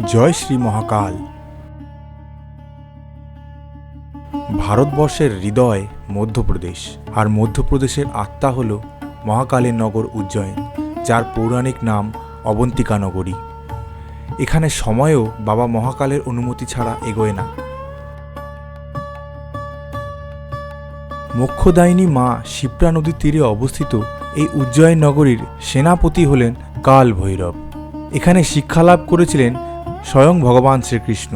জয় শ্রী মহাকাল। ভারতবর্ষের হৃদয় মধ্যপ্রদেশ, আর মধ্যপ্রদেশের আত্মা হল মহাকালের নগর উজ্জয়িন, যার পৌরাণিক নাম অবন্তিকা নগরী। এখানে সময়ও বাবা মহাকালের অনুমতি ছাড়া এগোয় না। মোক্ষদায়িনী মা শিপ্রা নদীর তীরে অবস্থিত এই উজ্জয়িন নগরীর সেনাপতি হলেন কাল ভৈরব। এখানে শিক্ষালাভ করেছিলেন স্বয়ং ভগবান শ্রীকৃষ্ণ।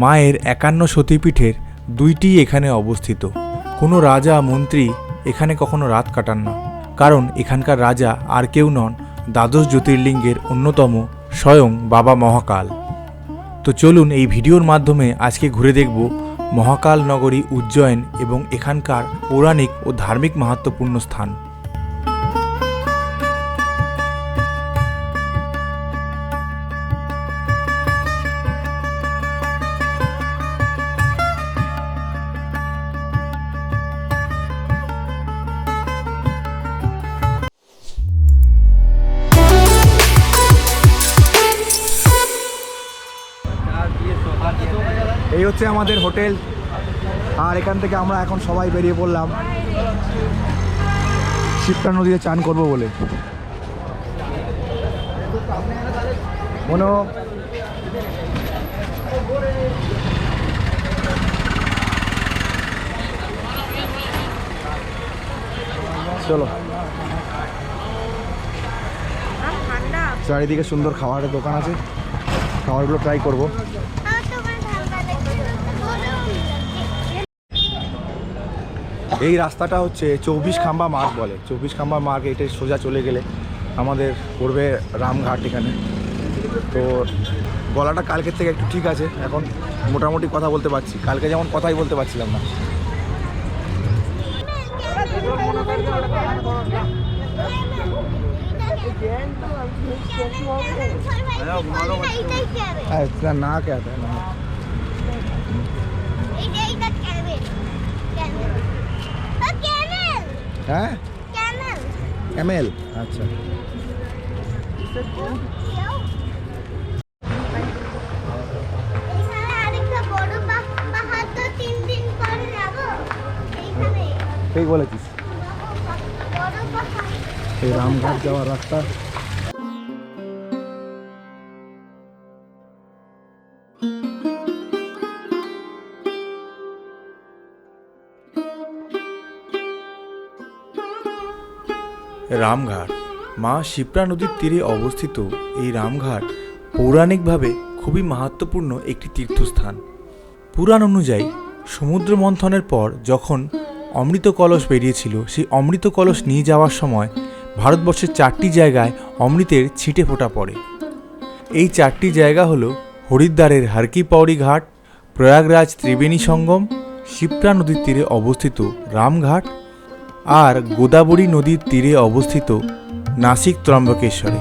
মায়ের 51 সতীপীঠের 2টি এখানে অবস্থিত। কোনো রাজা মন্ত্রী এখানে কখনো রাত কাটান না, কারণ এখানকার রাজা আর কেউ নন, দ্বাদশ জ্যোতির্লিঙ্গের অন্যতম স্বয়ং বাবা মহাকাল। তো চলুন এই ভিডিওর মাধ্যমে আজকে ঘুরে দেখব মহাকাল নগরী উজ্জয়িন এবং এখানকার পৌরাণিক ও ধার্মিক মাহাত্ম্যপূর্ণ স্থান। এই হচ্ছে আমাদের হোটেল, আর এখান থেকে আমরা এখন সবাই বেরিয়ে পড়লাম শিপ্রা নদীতে চান করব বলে। মনো চলো, চারিদিকে সুন্দর খাবারের দোকান আছে, খাবারগুলো ট্রাই করবো। এই রাস্তাটা হচ্ছে 24 খাম্বা মার্গ বলে। 24 খাম্বা মার্গ, এটা সোজা চলে গেলে আমাদের পড়বে রামঘাট। এখানে তো গলাটা কালকের থেকে একটু ঠিক আছে, এখন মোটামুটি কথা বলতে পারছি। কালকে যেমন কথাই বলতে পারছিলাম না। না কে না হ্যাঁ, ক্যামেল। আচ্ছা, ঠিক বলেছিস। এই রামঘাট যাওয়ার রাস্তা। রামঘাট মা শিপ্রা নদীর তীরে অবস্থিত এই রামঘাট পৌরাণিকভাবে খুবই মাহাত্ম্যপূর্ণ একটি তীর্থস্থান। পুরাণ অনুযায়ী সমুদ্র মন্থনের পর যখন অমৃত কলস বেরিয়েছিল, সেই অমৃত কলস নিয়ে যাওয়ার সময় ভারতবর্ষের 4টি জায়গায় অমৃতের ছিটে ফোঁটা পড়ে। এই 4টি জায়গা হলো হরিদ্বারের হরকি পৌড়ি ঘাট, প্রয়াগরাজ ত্রিবেণী সঙ্গম, শিপ্রা নদীর তীরে অবস্থিত রামঘাট, আর গোদাবরী নদীর তীরে অবস্থিত নাসিক ত্রম্বকেশ্বরে।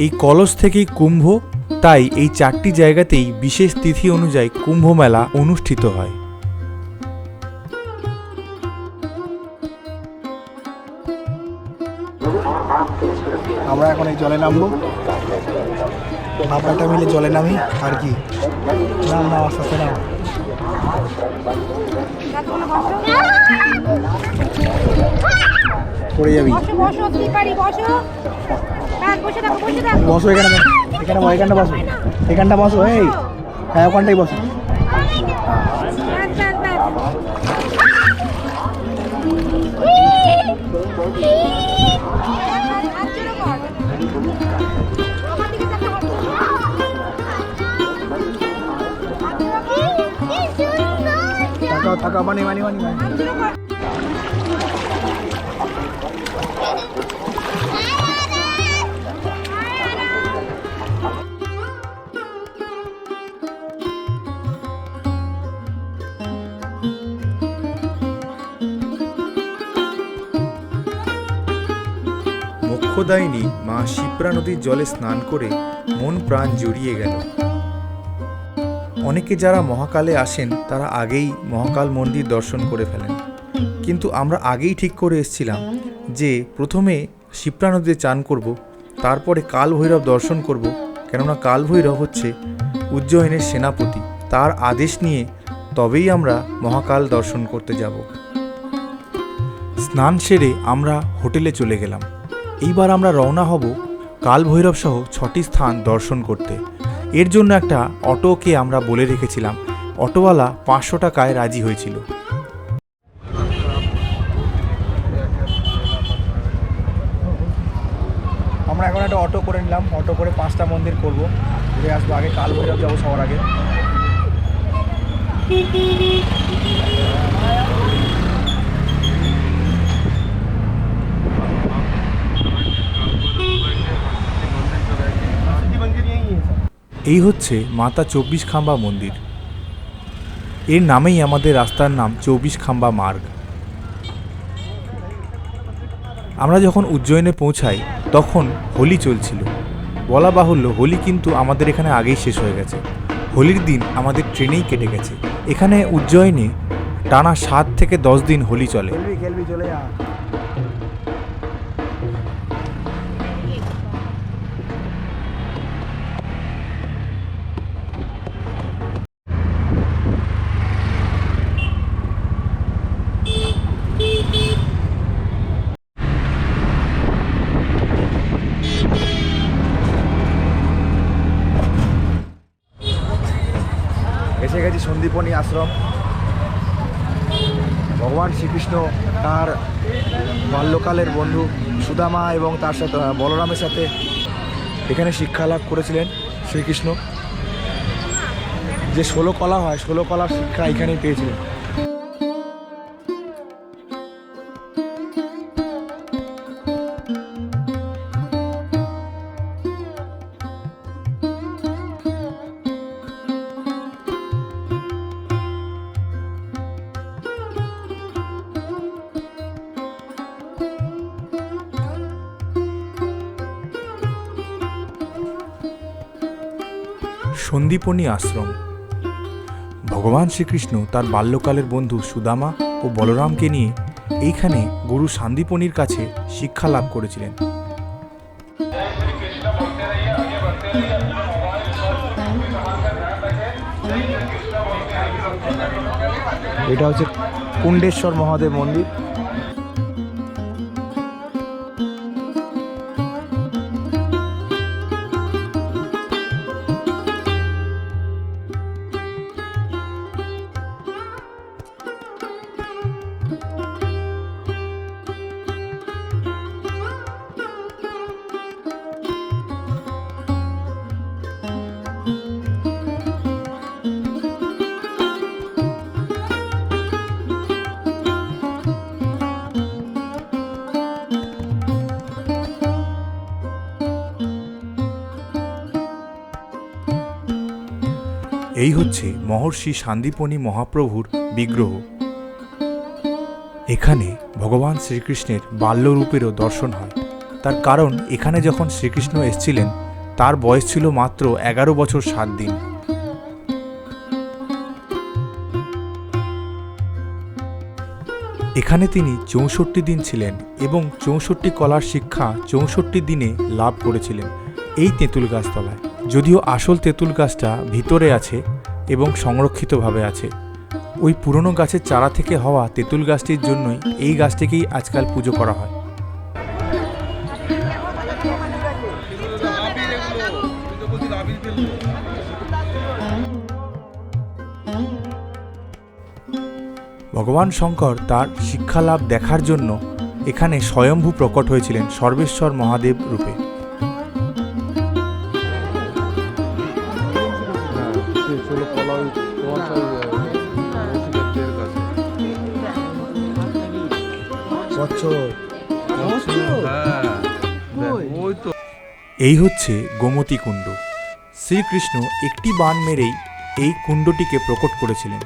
এই কলস থেকেই কুম্ভ, তাই এই 4টি জায়গাতেই বিশেষ তিথি অনুযায়ী কুম্ভ মেলা অনুষ্ঠিত হয়। আমরা এখন এই জলে নামবো, আপনারটা মিলে জলে নামি। আর কি নাম না, আস্তে আস্তে নাম। পড়ে যাবি, বসো এখানে, এখানটা বসো, এখানটা বসো। এই হ্যাঁ, ওখানটাই বসো। থাকা বানি বানি বানি মোক্ষদায়িনী মা শিপ্রা নদীর জলে স্নান করে মন প্রাণ জুড়িয়ে গেল। অনেকে যারা মহাকালে আসেন তারা আগেই মহাকাল মন্দির দর্শন করে ফেলেন, কিন্তু আমরা আগেই ঠিক করে এসেছিলাম যে প্রথমে শিপ্রা নদীতে চান করব, তারপরে কাল ভৈরব দর্শন করব, কেননা কালভৈরব হচ্ছে উজ্জয়িনের সেনাপতি, তার আদেশ নিয়ে তবেই আমরা মহাকাল দর্শন করতে যাব। স্নান সেরে আমরা হোটেলে চলে গেলাম। এইবার আমরা রওনা হব কালভৈরব সহ 6টি স্থান দর্শন করতে। এর জন্য একটা অটোকে আমরা বলে রেখেছিলাম, অটোওয়ালা 500 টাকায় রাজি হয়েছিল। আমরা এখন একটা অটো করে নিলাম, অটো করে 5টা মন্দির করব, ঘুরে আসবো। আগে কালভৈরব যাবো সবার আগে। এই হচ্ছে মাতা 24 খাম্বা মন্দির। এর নামেই আমাদের রাস্তার নাম 24 খাম্বা মার্গ। আমরা যখন উজ্জয়িনে পৌঁছাই তখন হোলি চলছিল। বলা বাহুল্য, হোলি কিন্তু আমাদের এখানে আগেই শেষ হয়ে গেছে। হোলির দিন আমাদের ট্রেনেই কেটে গেছে। এখানে উজ্জয়িনে টানা 7 থেকে 10 দিন হোলি চলে। খেলবি চলে যা। এসে গেছি সন্দীপনী আশ্রম। ভগবান শ্রীকৃষ্ণ তার বাল্যকালের বন্ধু সুদামা এবং তার সাথে বলরামের সাথে এখানে শিক্ষা লাভ করেছিলেন শ্রীকৃষ্ণ। যে 16 কলা হয়, 16 কলার শিক্ষা এখানেই পেয়েছিলেন। সন্দীপনী আশ্রম। ভগবান শ্রীকৃষ্ণ তার বাল্যকালের বন্ধু সুদামা ও বলরামকে নিয়ে এইখানে গুরু সান্দীপনীর কাছে শিক্ষা লাভ করেছিলেন। এটা হচ্ছে কুণ্ডেশ্বর মহাদেব মন্দির। এই হচ্ছে মহর্ষি সান্দীপনী মহাপ্রভুর বিগ্রহ। এখানে ভগবান শ্রীকৃষ্ণের বাল্যরূপেরও দর্শন হয়। তার কারণ এখানে যখন শ্রীকৃষ্ণ এসেছিলেন তার বয়স ছিল মাত্র 11 বছর 7 দিন। এখানে তিনি 64 দিন ছিলেন এবং 64 কলার শিক্ষা 64 দিনে লাভ করেছিলেন এই তেঁতুল গাছতলায়। যদিও আসল তেঁতুল গাছটা ভিতরে আছে এবং সংরক্ষিতভাবে আছে। ওই পুরনো গাছের চারা থেকে হওয়া তেঁতুল গাছটির জন্যই এই গাছটিকেই আজকাল পুজো করা হয়। ভগবান শঙ্কর তার শিক্ষালাভ দেখার জন্য এখানে স্বয়ম্ভু প্রকট হয়েছিলেন সর্বেশ্বর মহাদেব রূপে। এই হচ্ছে গোমতী কুণ্ড। শ্রীকৃষ্ণ একটি বাণ মেরেই এই কুণ্ডটিকে প্রকট করেছিলেন।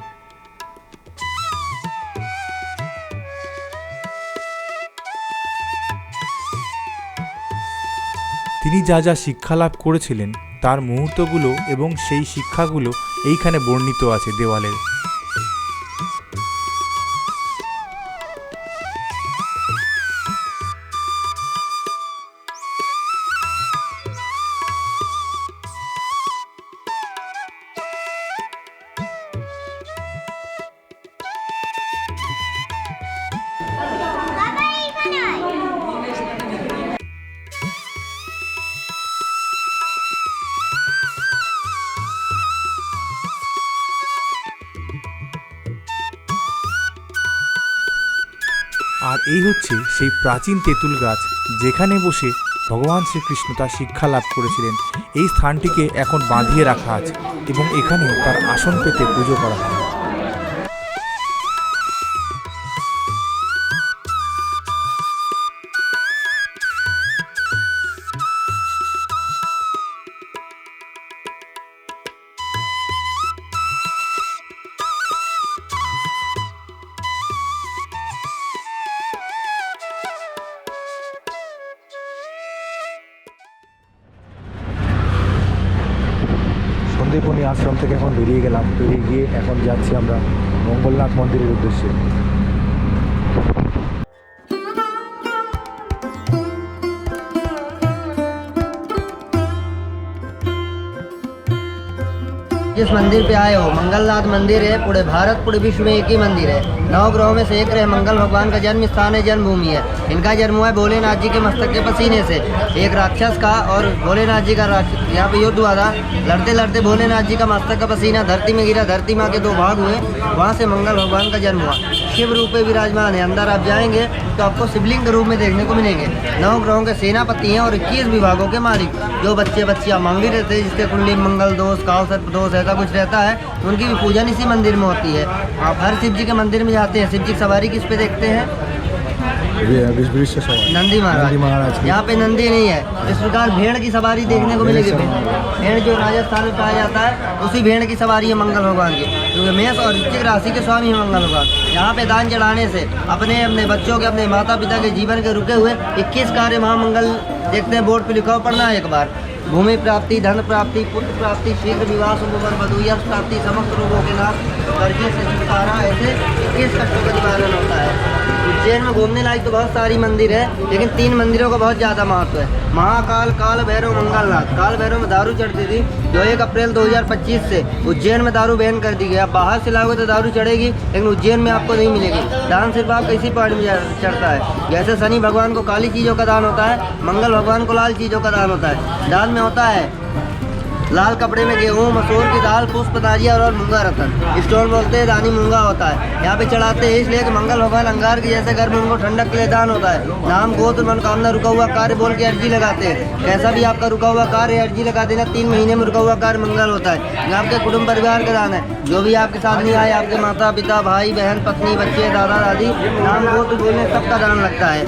তিনি যা যা শিক্ষা লাভ করেছিলেন তার মুহূর্তগুলো এবং সেই শিক্ষাগুলো এইখানে বর্ণিত আছে দেওয়ালে। এই হচ্ছে সেই প্রাচীন তেঁতুল গাছ যেখানে বসে ভগবান শ্রীকৃষ্ণ তার শিক্ষা লাভ করেছিলেন। এই স্থানটিকে এখন বাঁধিয়ে রাখা আছে এবং এখানে তার আসন পেতে পুজো করা হয়। সন্দীপনী আশ্রম থেকে এখন বেরিয়ে গিয়ে এখন যাচ্ছি আমরা মঙ্গলনাথ মন্দিরের উদ্দেশ্যে। जिस मंदिर पे आए हो मंगलनाथ मंदिर है। पूरे भारत पूरे विश्व में एक ही मंदिर है। 9 ग्रहों में से एक ग्रह मंगल भगवान का जन्म स्थान है, जन्मभूमि है। इनका जन्म हुआ है भोलेनाथ जी के मस्तक के पसीने से। एक राक्षस का और भोलेनाथ जी का यहाँ पे युद्ध हुआ था। लड़ते लड़ते भोलेनाथ जी का मस्तक का पसीना धरती में गिरा, धरती माँ के 2 भाग हुए, वहाँ से मंगल भगवान का जन्म हुआ। शिव रूप में विराजमान है। अंदर आप जाएंगे तो आपको शिवलिंग के रूप में देखने को मिलेंगे। 9 ग्रहों के सेनापति हैं और 21 विभागों के मालिक। जो बच्चे बच्चियाँ मांगी रहते हैं, जिसके कुंडली मंगल दोष, काल सर्प दोष ऐसा कुछ रहता है, उनकी भी पूजन इसी मंदिर में होती है। आप हर शिव जी के मंदिर में जाते हैं, शिव जी की सवारी किस पे देखते हैं? नंदी महाराज। यहाँ पे नंदी नहीं है। इस प्रकार भेड़ की सवारी देखने को मिलेगी। भेड़ जो राजस्थान में पाया जाता है, उसी भेड़ की सवारी है मंगल भगवान की, क्योंकि मेष और वृश्चिक राशि के स्वामी है मंगल भगवान। यहाँ पे दान चढ़ाने से अपने बच्चों के, अपने माता पिता के जीवन के रुके हुए 21 कार्य महामंगल देखते हैं। बोर्ड पे लिखा हो, पढ़ना है एक बार। भूमि प्राप्ति, धन प्राप्ति, पुत्र प्राप्ति, शीघ्र विवाह, शुभ वधु, यश प्राप्ति, समस्त रोगों के नाश, कर्जे से छुटकारा, ऐसे 21 कष्टों का निवारण होता है। उज्जैन में घूमने लायक तो बहुत सारी मंदिर है, लेकिन 3 मंदिरों का बहुत ज़्यादा महत्व है। महाकाल, काल भैरव, मंगलनाथ। काल भैरव में दारू चढ़ती थी, जो 1 अप्रैल 2025 से उज्जैन में दारू बैन कर दी गई। आप बाहर से लाओगे तो दारू चढ़ेगी, लेकिन उज्जैन में आपको नहीं मिलेगी। दान सिर्फ आपको इसी पॉइंट में चढ़ता है। जैसे शनि भगवान को काली चीज़ों का दान होता है, मंगल भगवान को लाल चीज़ों का दान होता है। दान में होता है लाल कपड़े में गेहूँ, मसूर की दाल, पुष्प, नारियल और मूंगा रतन। स्टोन बोलते हैं, दानी मूंगा होता है। यहाँ पे चढ़ाते हैं इसलिए कि मंगल भगवान अंगार के जैसे घर में उनको ठंडक के लिए दान होता है। नाम, गोत्र, मनोकामना, रुका हुआ कार्य बोल के अर्जी लगाते हैं। कैसा भी आपका रुका हुआ कार्य अर्जी लगा देना, 3 महीने में रुका हुआ कार्य मंगल होता है। आपके कुटुंब परिवार का दान है। जो भी आपके साथ नहीं आए, आपके माता पिता, भाई बहन, पत्नी, बच्चे, दादा दादी, नाम, गोत्र बोलने सबका दान लगता है।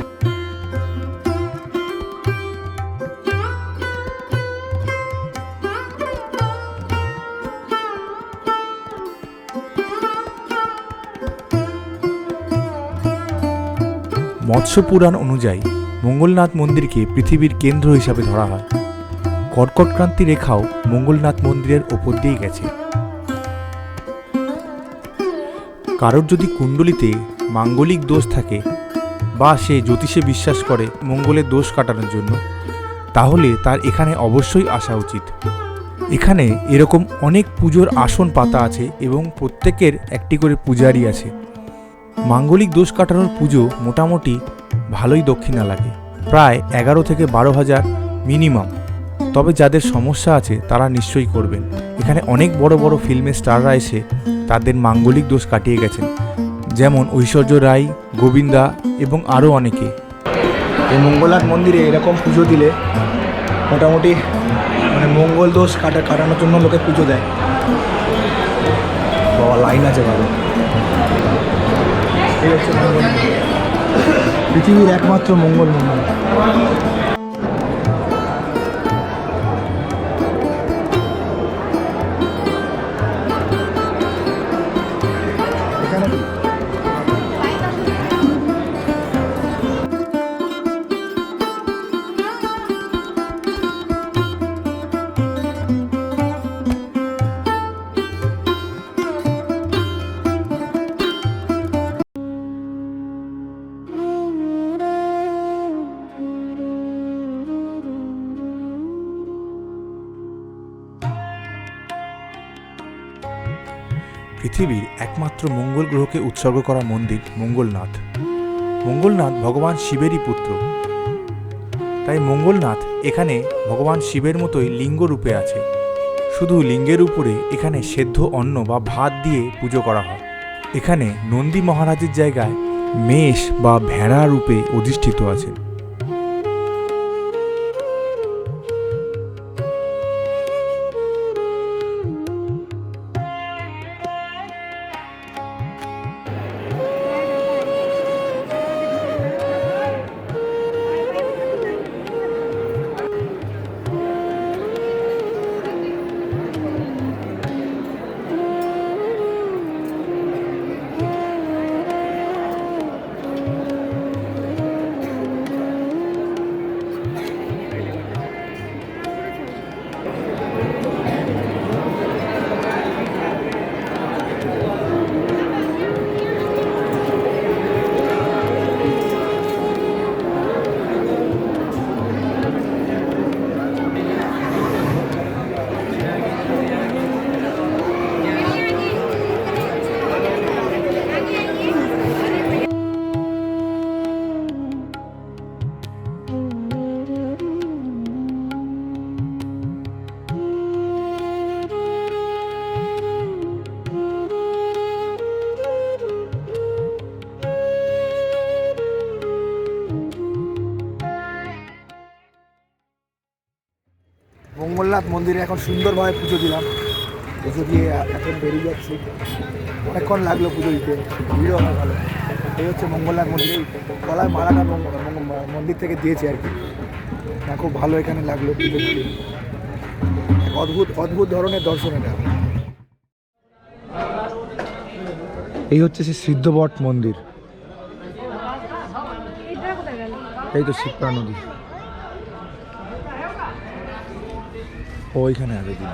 মৎস্য পুরাণ অনুযায়ী মঙ্গলনাথ মন্দিরকে পৃথিবীর কেন্দ্র হিসাবে ধরা হয়। কর্কট ক্রান্তি রেখাও মঙ্গলনাথ মন্দিরের ওপর দিয়ে গেছে। কারোর যদি কুণ্ডলিতে মাঙ্গলিক দোষ থাকে বা সে জ্যোতিষে বিশ্বাস করে মঙ্গলের দোষ কাটানোর জন্য, তাহলে তার এখানে অবশ্যই আসা উচিত। এখানে এরকম অনেক পুজোর আসন পাতা আছে এবং প্রত্যেকের একটি করে পূজারী আছে। মাঙ্গলিক দোষ কাটানোর পুজো মোটামুটি ভালোই দক্ষিণা লাগে, প্রায় 11 থেকে 12 হাজার মিনিমাম। তবে যাদের সমস্যা আছে তারা নিশ্চয়ই করবেন। এখানে অনেক বড় বড় ফিল্মের স্টাররা এসে তাদের মাঙ্গলিক দোষ কাটিয়ে গেছেন, যেমন ঐশ্বর্য রায়, গোবিন্দা এবং আরও অনেকে। এই মঙ্গলনাথ মন্দিরে এরকম পুজো দিলে মোটামুটি মঙ্গল দোষ কাটানোর জন্য লোকে পুজো দেয়। বাবা লাইন আছে ভালো। এই হচ্ছে পৃথিবীর একমাত্র মঙ্গল মন্দির। পৃথিবীর একমাত্র মঙ্গল গ্রহকে উৎসর্গ করা মন্দির মঙ্গলনাথ। মঙ্গলনাথ ভগবান শিবেরই পুত্র, তাই মঙ্গলনাথ এখানে ভগবান শিবের মতোই লিঙ্গ রূপে আছে। শুধু লিঙ্গের উপরে এখানে সেদ্ধ অন্ন বা ভাত দিয়ে পুজো করা হয়। এখানে নন্দী মহারাজের জায়গায় মেষ বা ভেড়া রূপে অধিষ্ঠিত আছেন। মঙ্গলনাথ মন্দিরে এখন সুন্দরভাবে পুজো দিলাম। পুজো দিয়ে এখন বেরিয়ে যাচ্ছি। অনেকক্ষণ লাগলো পুজো দিতে, ভিড়ও অনেক ভালো। এই হচ্ছে মঙ্গলনাথ মন্দির, গলায় মালাটা মন্দির থেকে দিয়েছে আর কি। খুব ভালো এখানে লাগলো পুজো দিতে, এক অদ্ভুত ধরনের দর্শন এটা। এই হচ্ছে সেই সিদ্ধবট মন্দির, এই তো শিপ্রা নদী ওইখানে আছে দিন।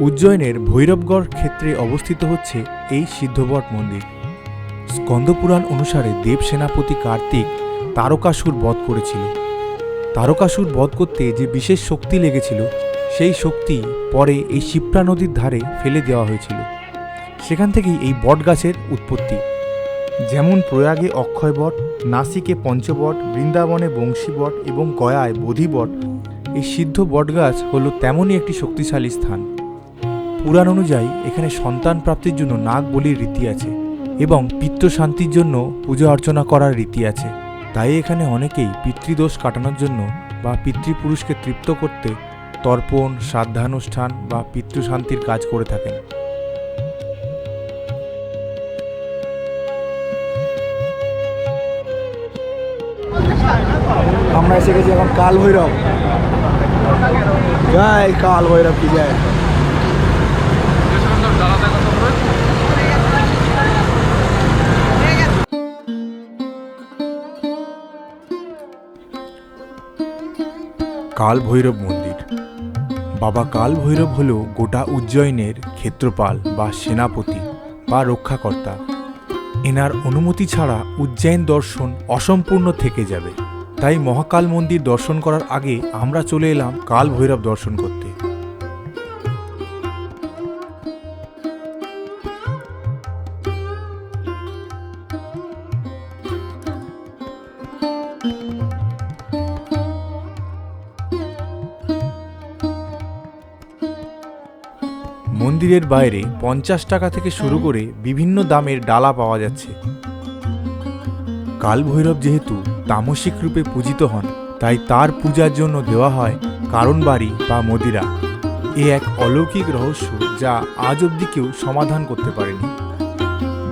উজ্জয়নের ভৈরবগড় ক্ষেত্রে অবস্থিত হচ্ছে এই সিদ্ধবট মন্দির। স্কন্দপুরাণ অনুসারে দেব সেনাপতি কার্তিক তারকাসুর বধ করেছিল। তারকাসুর বধ করতে যে বিশেষ শক্তি লেগেছিল, সেই শক্তি পরে এই শিপ্রা নদীর ধারে ফেলে দেওয়া হয়েছিল। সেখান থেকেই এই বট গাছের উৎপত্তি। যেমন প্রয়াগে অক্ষয় বট, নাসিকে পঞ্চবট, বৃন্দাবনে বংশী বট এবং গয়ায় বোধিবট, এই সিদ্ধ বটগাছ হলো তেমনই একটি শক্তিশালী স্থান। পুরাণ অনুযায়ী এখানে সন্তান প্রাপ্তির জন্য নাগ বলির রীতি আছে এবং পিতৃশান্তির জন্য পূজা অর্চনা করার রীতি আছে। তাই এখানে অনেকেই পিতৃদোষ কাটানোর জন্য বা পিতৃপুরুষকে তৃপ্ত করতে তর্পণ, শ্রাদ্ধানুষ্ঠান বা পিতৃশান্তির কাজ করে থাকেন। আমরা এসে গেছি এখন কাল ভৈরব। জয় কাল ভৈরব কি জয়। কাল ভৈরব মন্দির। বাবা কাল ভৈরব হল গোটা উজ্জয়িনের ক্ষেত্রপাল বা সেনাপতি বা রক্ষাকর্তা। এনার অনুমতি ছাড়া উজ্জয়িন দর্শন অসম্পূর্ণ থেকে যাবে। তাই মহাকাল মন্দির দর্শন করার আগে আমরা চলে এলাম কাল ভৈরব দর্শন করতে। মন্দিরের বাইরে 50 টাকা থেকে শুরু করে বিভিন্ন দামের ডালা পাওয়া যাচ্ছে। কাল ভৈরব যেহেতু তামসিক রূপে পূজিত হন, তাই তার পূজার জন্য দেওয়া হয় কারণবাড়ি বা মদিরা। এ এক অলৌকিক রহস্য যা আজ অবধি কেউ সমাধান করতে পারেনি।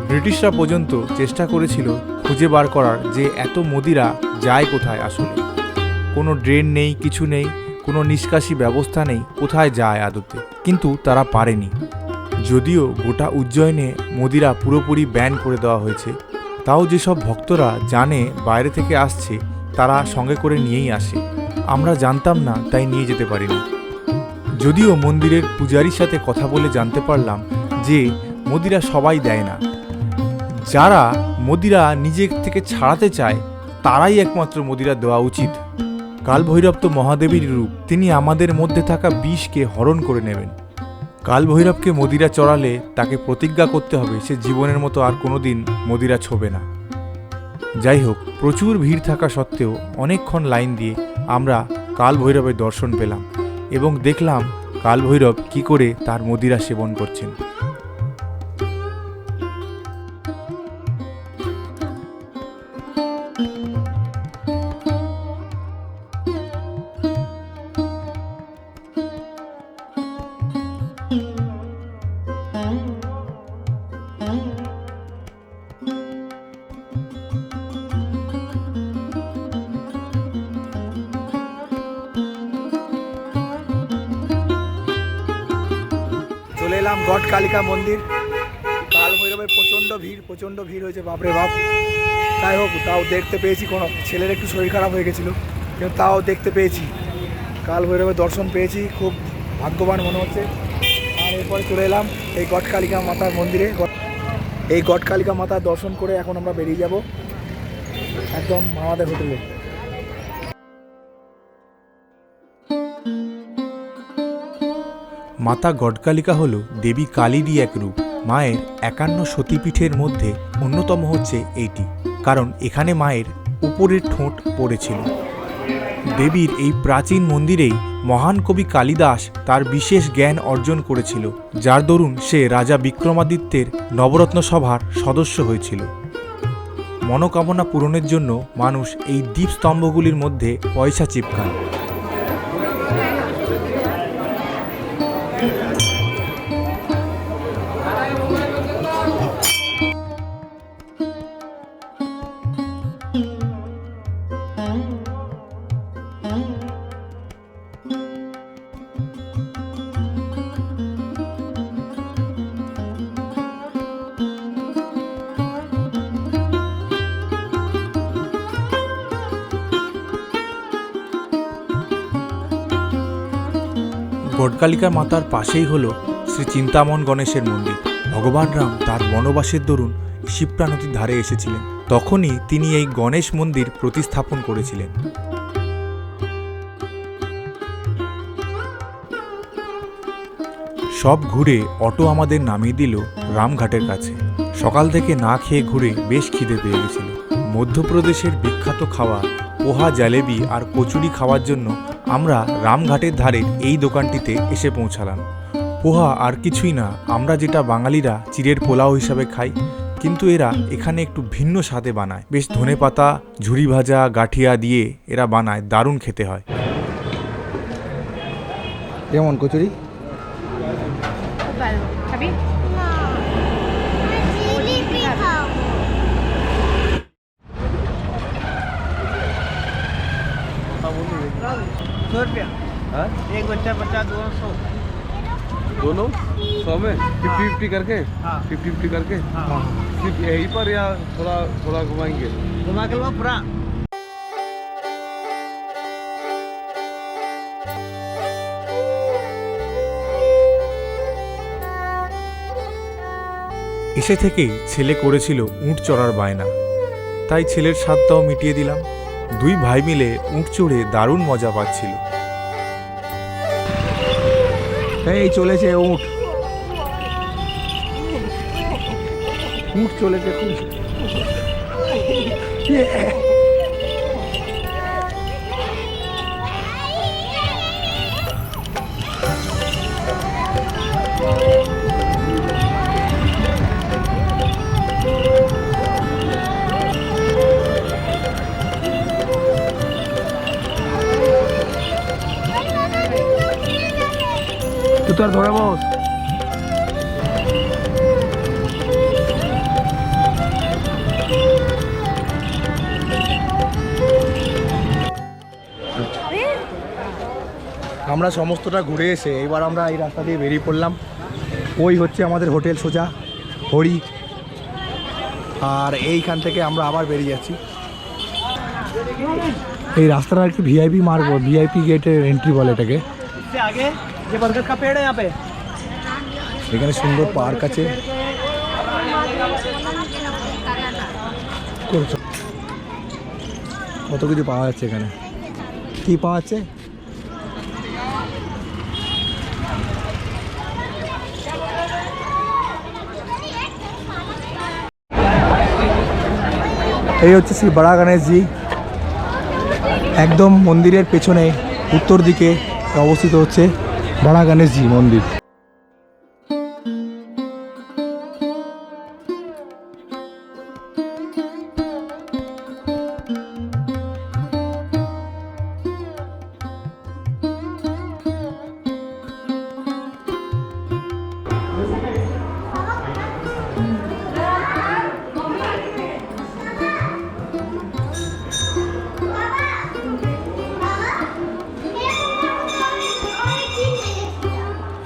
ব্রিটিশরা পর্যন্ত চেষ্টা করেছিল খুঁজে বার করার যে এত মদিরা যায় কোথায় আসলে। কোনো ড্রেন নেই, কিছু নেই, কোনো নিষ্কাশি ব্যবস্থা নেই, কোথায় যায় আদতে, কিন্তু তারা পারেনি। যদিও গোটা উজ্জয়িনে মদিরা পুরোপুরি ব্যান করে দেওয়া হয়েছে, তাও যেসব ভক্তরা জানে বাইরে থেকে আসছে, তারা সঙ্গে করে নিয়েই আসে। আমরা জানতাম না, তাই নিয়ে যেতে পারিনি। যদিও মন্দিরের পূজারীর সাথে কথা বলে জানতে পারলাম যে মদিরা সবাই দেয় না। যারা মদিরা নিজের থেকে ছাড়াতে চায়, তারাই একমাত্র মদিরা দেওয়া উচিত। কাল ভৈরব তো মহাদেবীর রূপ, তিনি আমাদের মধ্যে থাকা বিষকে হরণ করে নেবেন। কাল ভৈরবকে মদিরা চড়ালে তাকে প্রতিজ্ঞা করতে হবে সে জীবনের মতো আর কোনোদিন মদিরা ছোবে না। যাই হোক, প্রচুর ভিড় থাকা সত্ত্বেও অনেকক্ষণ লাইন দিয়ে আমরা কাল ভৈরবের দর্শন পেলাম এবং দেখলাম কাল ভৈরব কী করে তার মদিরা সেবন করছেন। চলে এলাম গড কালিকা মন্দির। কাল ভৈরবের প্রচণ্ড ভিড় হয়েছে, বাপরে বাপ। যাই হোক, তাও দেখতে পেয়েছি। কোনো ছেলের একটু শরীর খারাপ হয়ে গেছিলো, কিন্তু তাও দেখতে পেয়েছি, কাল ভৈরবের দর্শন পেয়েছি। খুব ভাগ্যবান মনে হচ্ছে। আর এরপরে চলে এলাম এই গড কালিকা মাতার মন্দিরে। এই গড কালিকা মাতার দর্শন করে এখন আমরা বেরিয়ে যাব একদম আমাদের হোটেলে। মাতা গডকালিকা হল দেবী কালীরই এক রূপ। মায়ের 51 সতীপীঠের মধ্যে অন্যতম হচ্ছে এইটি, কারণ এখানে মায়ের উপরের ঠোঁট পড়েছিল। দেবীর এই প্রাচীন মন্দিরেই মহান কবি কালিদাস তার বিশেষ জ্ঞান অর্জন করেছিল, যার দরুন সে রাজা বিক্রমাদিত্যের নবরত্ন সভার সদস্য হয়েছিল। মনোকামনা পূরণের জন্য মানুষ এই দ্বীপস্তম্ভগুলির মধ্যে পয়সা চিপকান। গডকালিকা মাতার পাশেই হল শ্রী চিন্তামন গণেশের মন্দির। ভগবান রাম তার বনবাসের দরুন শিপ্রা নদীর ধারে এসেছিলেন, তখনই তিনি এই গণেশ মন্দির প্রতিস্থাপন করেছিলেন। সব ঘুরে অটো আমাদের নামিয়ে দিল রামঘাটের কাছে। সকাল থেকে না খেয়ে ঘুরে বেশ খিদে পেয়ে গেছিল। মধ্যপ্রদেশের বিখ্যাত খাওয়া পোহা, জালেবি আর কচুরি খাওয়ার জন্য আমরা রামঘাটের ধারের এই দোকানটিতে এসে পৌঁছালাম। পোহা আর কিছুই না, আমরা যেটা বাঙালিরা চিড়ের পোলাও হিসাবে খাই, কিন্তু এরা এখানে একটু ভিন্ন স্বাদে বানায়। বেশ ধনেপাতা, ঝুরি ভাজা, গাঠিয়া দিয়ে এরা বানায়, দারুণ খেতে হয়। কেমন কচুরি? एक बच्चा 200 दोनों 100 में 50-50 करके 50-50 करके सिर्फ यहीं पर या थोड़ा थोड़ा घुमाएंगे? घुमा के लो पूरा। এসে থেকেই ছেলে করেছিল উট চড়ার বায়না, তাই ছেলের স্বাদটাও মিটিয়ে দিলাম। দুই ভাই মিলে উট চড়ে দারুণ মজা পাচ্ছিল। এই চলেছে উট, উট চলেছে খুব। তুই তো আর ধরে বস। আমরা সমস্তটা ঘুরে এসে এবার আমরা এই রাস্তা দিয়ে বেরিয়ে পড়লাম। ওই হচ্ছে আমাদের হোটেল সোজা হরি, আর এইখান থেকে আমরা আবার বেরিয়ে যাচ্ছি। এই রাস্তাটা একটু ভিআইপি মার্গ, ভিআইপি গেটের এন্ট্রি বলে এটাকে। आगे ये बरगद का पेड़ है यहाँ पे। এখানে সুন্দর পার্ক আছে। কত কিছু পাওয়া যাচ্ছে এখানে। কি পাওয়া যাচ্ছে? এই হচ্ছে শ্রী বড়া গণেশজি, একদম মন্দিরের পেছনে উত্তর দিকে অবস্থিত হচ্ছে বড়া গণেশজি মন্দির।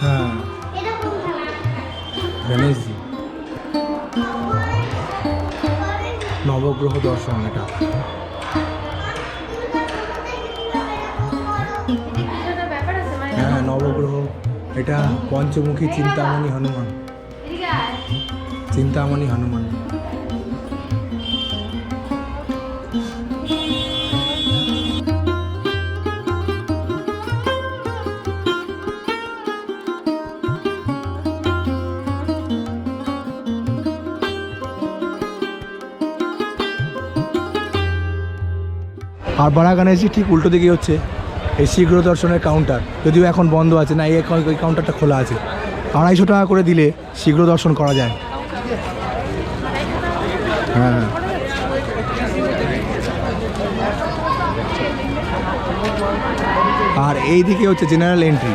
হ্যাঁ, গণেশজি নবগ্রহ দর্শন এটা। হ্যাঁ, নবগ্রহ এটা পঞ্চমুখী চিন্তামণি হনুমান, চিন্তামণি হনুমান। আর বড়া গণেশজি ঠিক উল্টো দিকে হচ্ছে এই শীঘ্র দর্শনের কাউন্টার, যদিও এখন বন্ধ আছে। না, এই কাউন্টারটা খোলা আছে। 250 টাকা করে দিলে শীঘ্র দর্শন করা যায়। হ্যাঁ, আর এই দিকে হচ্ছে জেনারেল এন্ট্রি।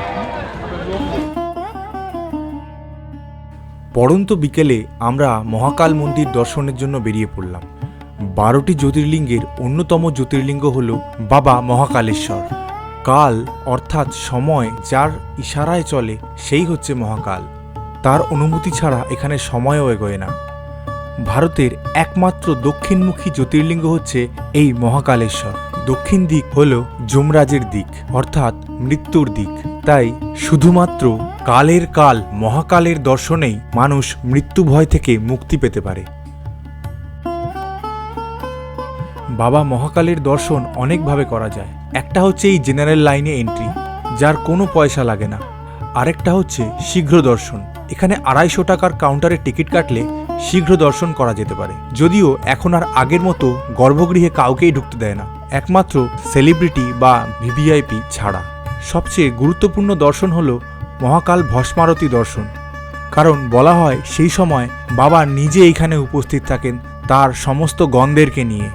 পড়ন্ত বিকেলে আমরা মহাকাল মন্দির দর্শনের জন্য বেরিয়ে পড়লাম। 12টি জ্যোতির্লিঙ্গের অন্যতম জ্যোতির্লিঙ্গ হল বাবা মহাকালেশ্বর। কাল অর্থাৎ সময় যার ইশারায় চলে সেই হচ্ছে মহাকাল। তার অনুমতি ছাড়া এখানে সময়ও এগোয় না। ভারতের একমাত্র দক্ষিণমুখী জ্যোতির্লিঙ্গ হচ্ছে এই মহাকালেশ্বর। দক্ষিণ দিক হল যমরাজের দিক, অর্থাৎ মৃত্যুর দিক। তাই শুধুমাত্র কালের কাল মহাকালের দর্শনেই মানুষ মৃত্যু ভয় থেকে মুক্তি পেতে পারে। বাবা মহাকালের দর্শন অনেকভাবে করা যায়। একটা হচ্ছে এই জেনারেল লাইনে এন্ট্রি, যার কোনো পয়সা লাগে না। আরেকটা হচ্ছে শীঘ্র দর্শন। এখানে 250 টাকার কাউন্টারে টিকিট কাটলে শীঘ্র দর্শন করা যেতে পারে। যদিও এখন আর আগের মতো গর্ভগৃহে কাউকেই ঢুকতে দেয় না, একমাত্র সেলিব্রিটি বা ভিভিআইপি ছাড়া। সবচেয়ে গুরুত্বপূর্ণ দর্শন হলো মহাকাল ভস্মারতি দর্শন, কারণ বলা হয় সেই সময় বাবা নিজে এখানে উপস্থিত থাকেন তার সমস্ত গণদেরকে নিয়ে।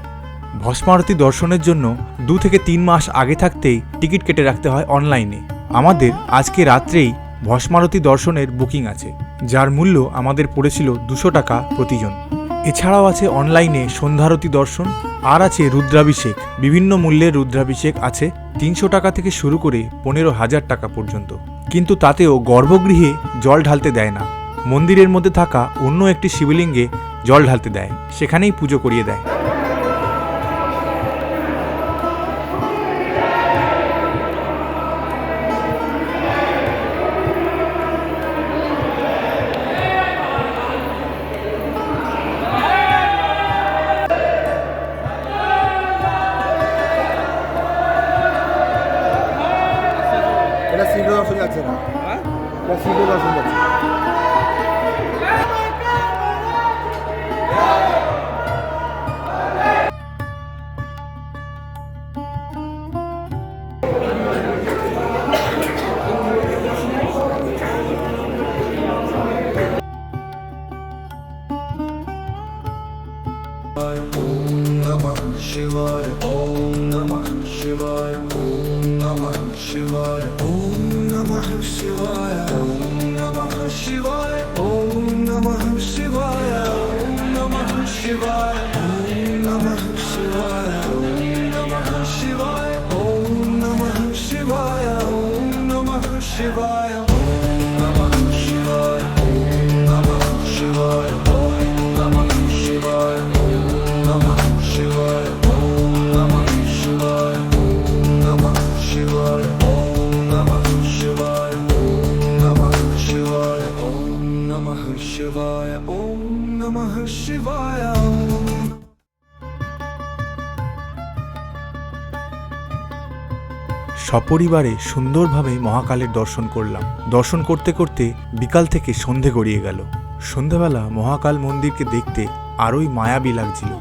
ভস্মারতি দর্শনের জন্য 2 থেকে 3 মাস আগে থাকতেই টিকিট কেটে রাখতে হয় অনলাইনে। আমাদের আজকে রাত্রেই ভস্মারতি দর্শনের বুকিং আছে, যার মূল্য আমাদের পড়েছিল 200 টাকা প্রতিজন। এছাড়াও আছে অনলাইনে সন্ধ্যারতি দর্শন, আর আছে রুদ্রাভিষেক। বিভিন্ন মূল্যের রুদ্রাভিষেক আছে, 300 টাকা থেকে শুরু করে 15,000 টাকা পর্যন্ত। কিন্তু তাতেও গর্ভগৃহে জল ঢালতে দেয় না। মন্দিরের মধ্যে থাকা অন্য একটি শিবলিঙ্গে জল ঢালতে দেয়, সেখানেই পুজো করিয়ে দেয়। এটা শীঘ্র দর্শন যাচ্ছে না, এটা শীঘ্র দর্শন যাচ্ছে। Shivaya, Om Namah Shivaya, Om Namah Shivaya, Om Namah Shivaya, Om Namah Shivaya, Om Namah Shivaya, Om Namah Shivaya, Om Namah Shivaya, Om Namah Shivaya, Om Namah Shivaya, Om Namah Shivaya, Om Namah Shivaya, Om Namah Shivaya, Om Namah Shivaya, Om Namah Shivaya. Shivaya, Om Namah Shivaya. সপরিবারে সুন্দরভাবে মহাকালের দর্শন করলাম। দর্শন করতে করতে বিকাল থেকে সন্ধে গড়িয়ে গেল। সন্ধেবেলা মহাকাল মন্দিরকে দেখতে আরোই মায়াবী লাগছিল।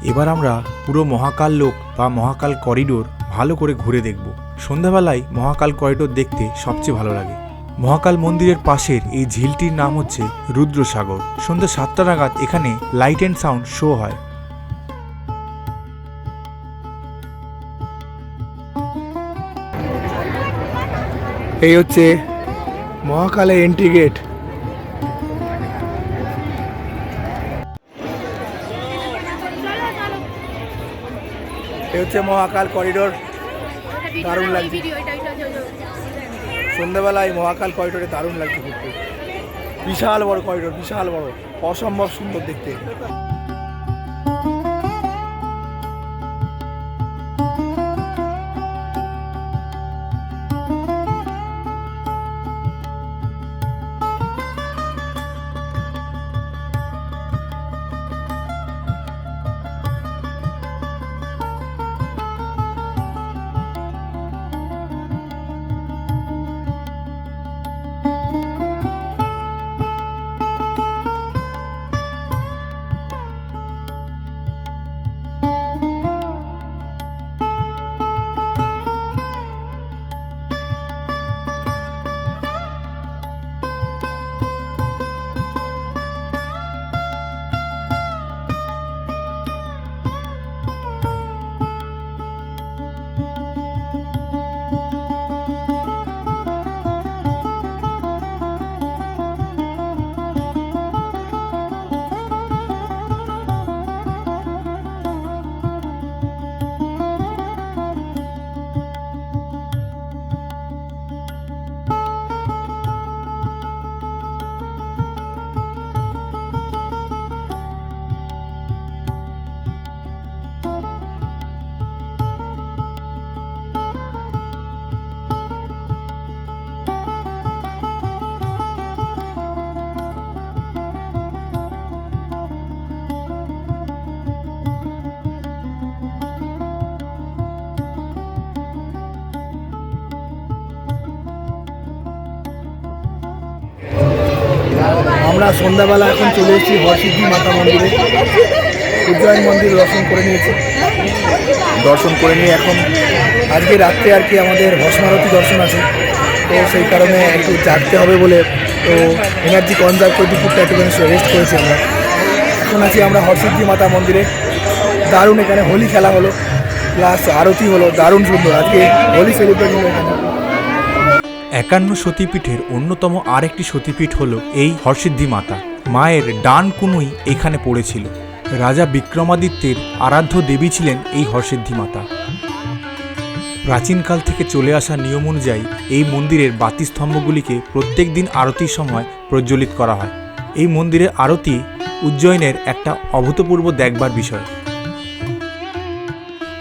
এবার আমরা পুরো মহাকাল লোক বা মহাকাল করিডোর ভালো করে ঘুরে দেখব। সন্ধ্যাবেলায় মহাকাল করিডোর দেখতে সবচেয়ে ভালো লাগে। মহাকাল মন্দিরের পাশের এই ঝিলটির নাম হচ্ছে রুদ্রসাগর। সন্ধ্যা 7টা নাগাদ এখানে লাইট অ্যান্ড সাউন্ড শো হয়। এই হচ্ছে মহাকালের এন্ট্রি গেট। এই হচ্ছে মহাকাল করিডোর। দারুণ লাগছে সন্ধ্যাবেলায় মহাকাল করিডোরে, দারুণ লাগছে ঘুরতে। বিশাল বড় করিডোর, বিশাল বড়, অসম্ভব সুন্দর দেখতে। আমরা সন্ধ্যাবেলা এখন চলে এসেছি হরসিদ্ধি মাতা মন্দিরে। উজ্জয়ন মন্দির দর্শন করে নিয়েছি। দর্শন করে নিয়ে এখন আজকে রাত্রে আর কি আমাদের ভস্মারতি দর্শন আছে, তো সেই কারণে একটু জাগতে হবে বলে তো এনার্জি কনজার্ভ করে দুপুরটা একটুখানি রেস্ট করেছি আমরা। এখন আছি আমরা হরসিদ্ধি মাতা মন্দিরে। দারুণ এখানে হোলি খেলা হলো, প্লাস আরতি হলো, দারুণ সুন্দর। আজকে হোলি সেলিব্রেট হলো এখানে। 51 সতীপীঠের অন্যতম আরেকটি সতীপীঠ হলো এই হরসিদ্ধি মাতা। মায়ের ডান কুনুই এখানে পড়েছিল। রাজা বিক্রমাদিত্যের আরাধ্য দেবী ছিলেন এই হরসিদ্ধি মাতা। প্রাচীনকাল থেকে চলে আসা নিয়ম অনুযায়ী এই মন্দিরের বাতিস্তম্ভগুলিকে প্রত্যেক দিন আরতির সময় প্রজ্বলিত করা হয়। এই মন্দিরের আরতি উজ্জয়নের একটা অভূতপূর্ব দেখবার বিষয়।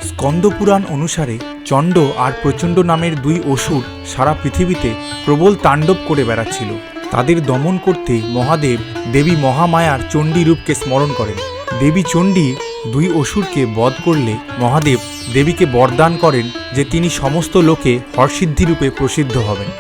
স্কন্দপুরাণ অনুসারে চণ্ড আর প্রচণ্ড নামের দুই অসুর সারা পৃথিবীতে প্রবল তাণ্ডব করে বেড়াচ্ছিল। তাদের দমন করতে মহাদেব দেবী মহামায়ার চণ্ডী রূপকে স্মরণ করেন। দেবী চণ্ডী দুই অসুরকে বধ করলে মহাদেব দেবীকে বরদান করেন যে তিনি সমস্ত লোকে হরসিদ্ধি রূপে প্রসিদ্ধ হবেন।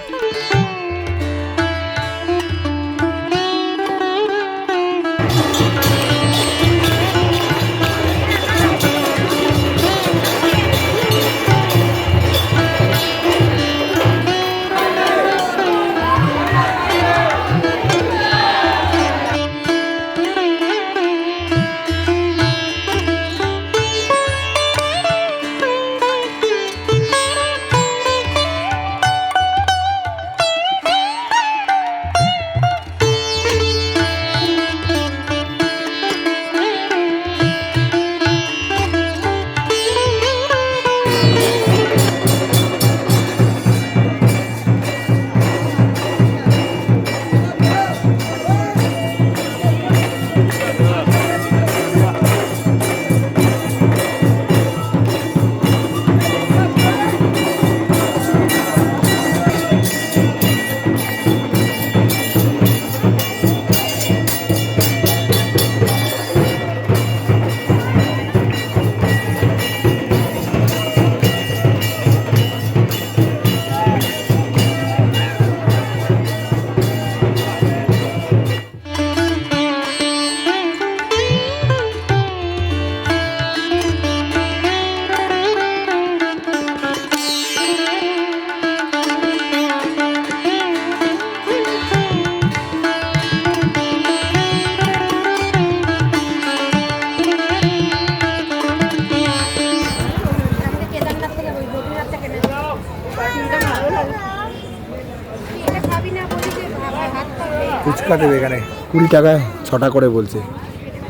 ফুচকা দেবে এখানে 20 টাকায় 6টা করে বলছে,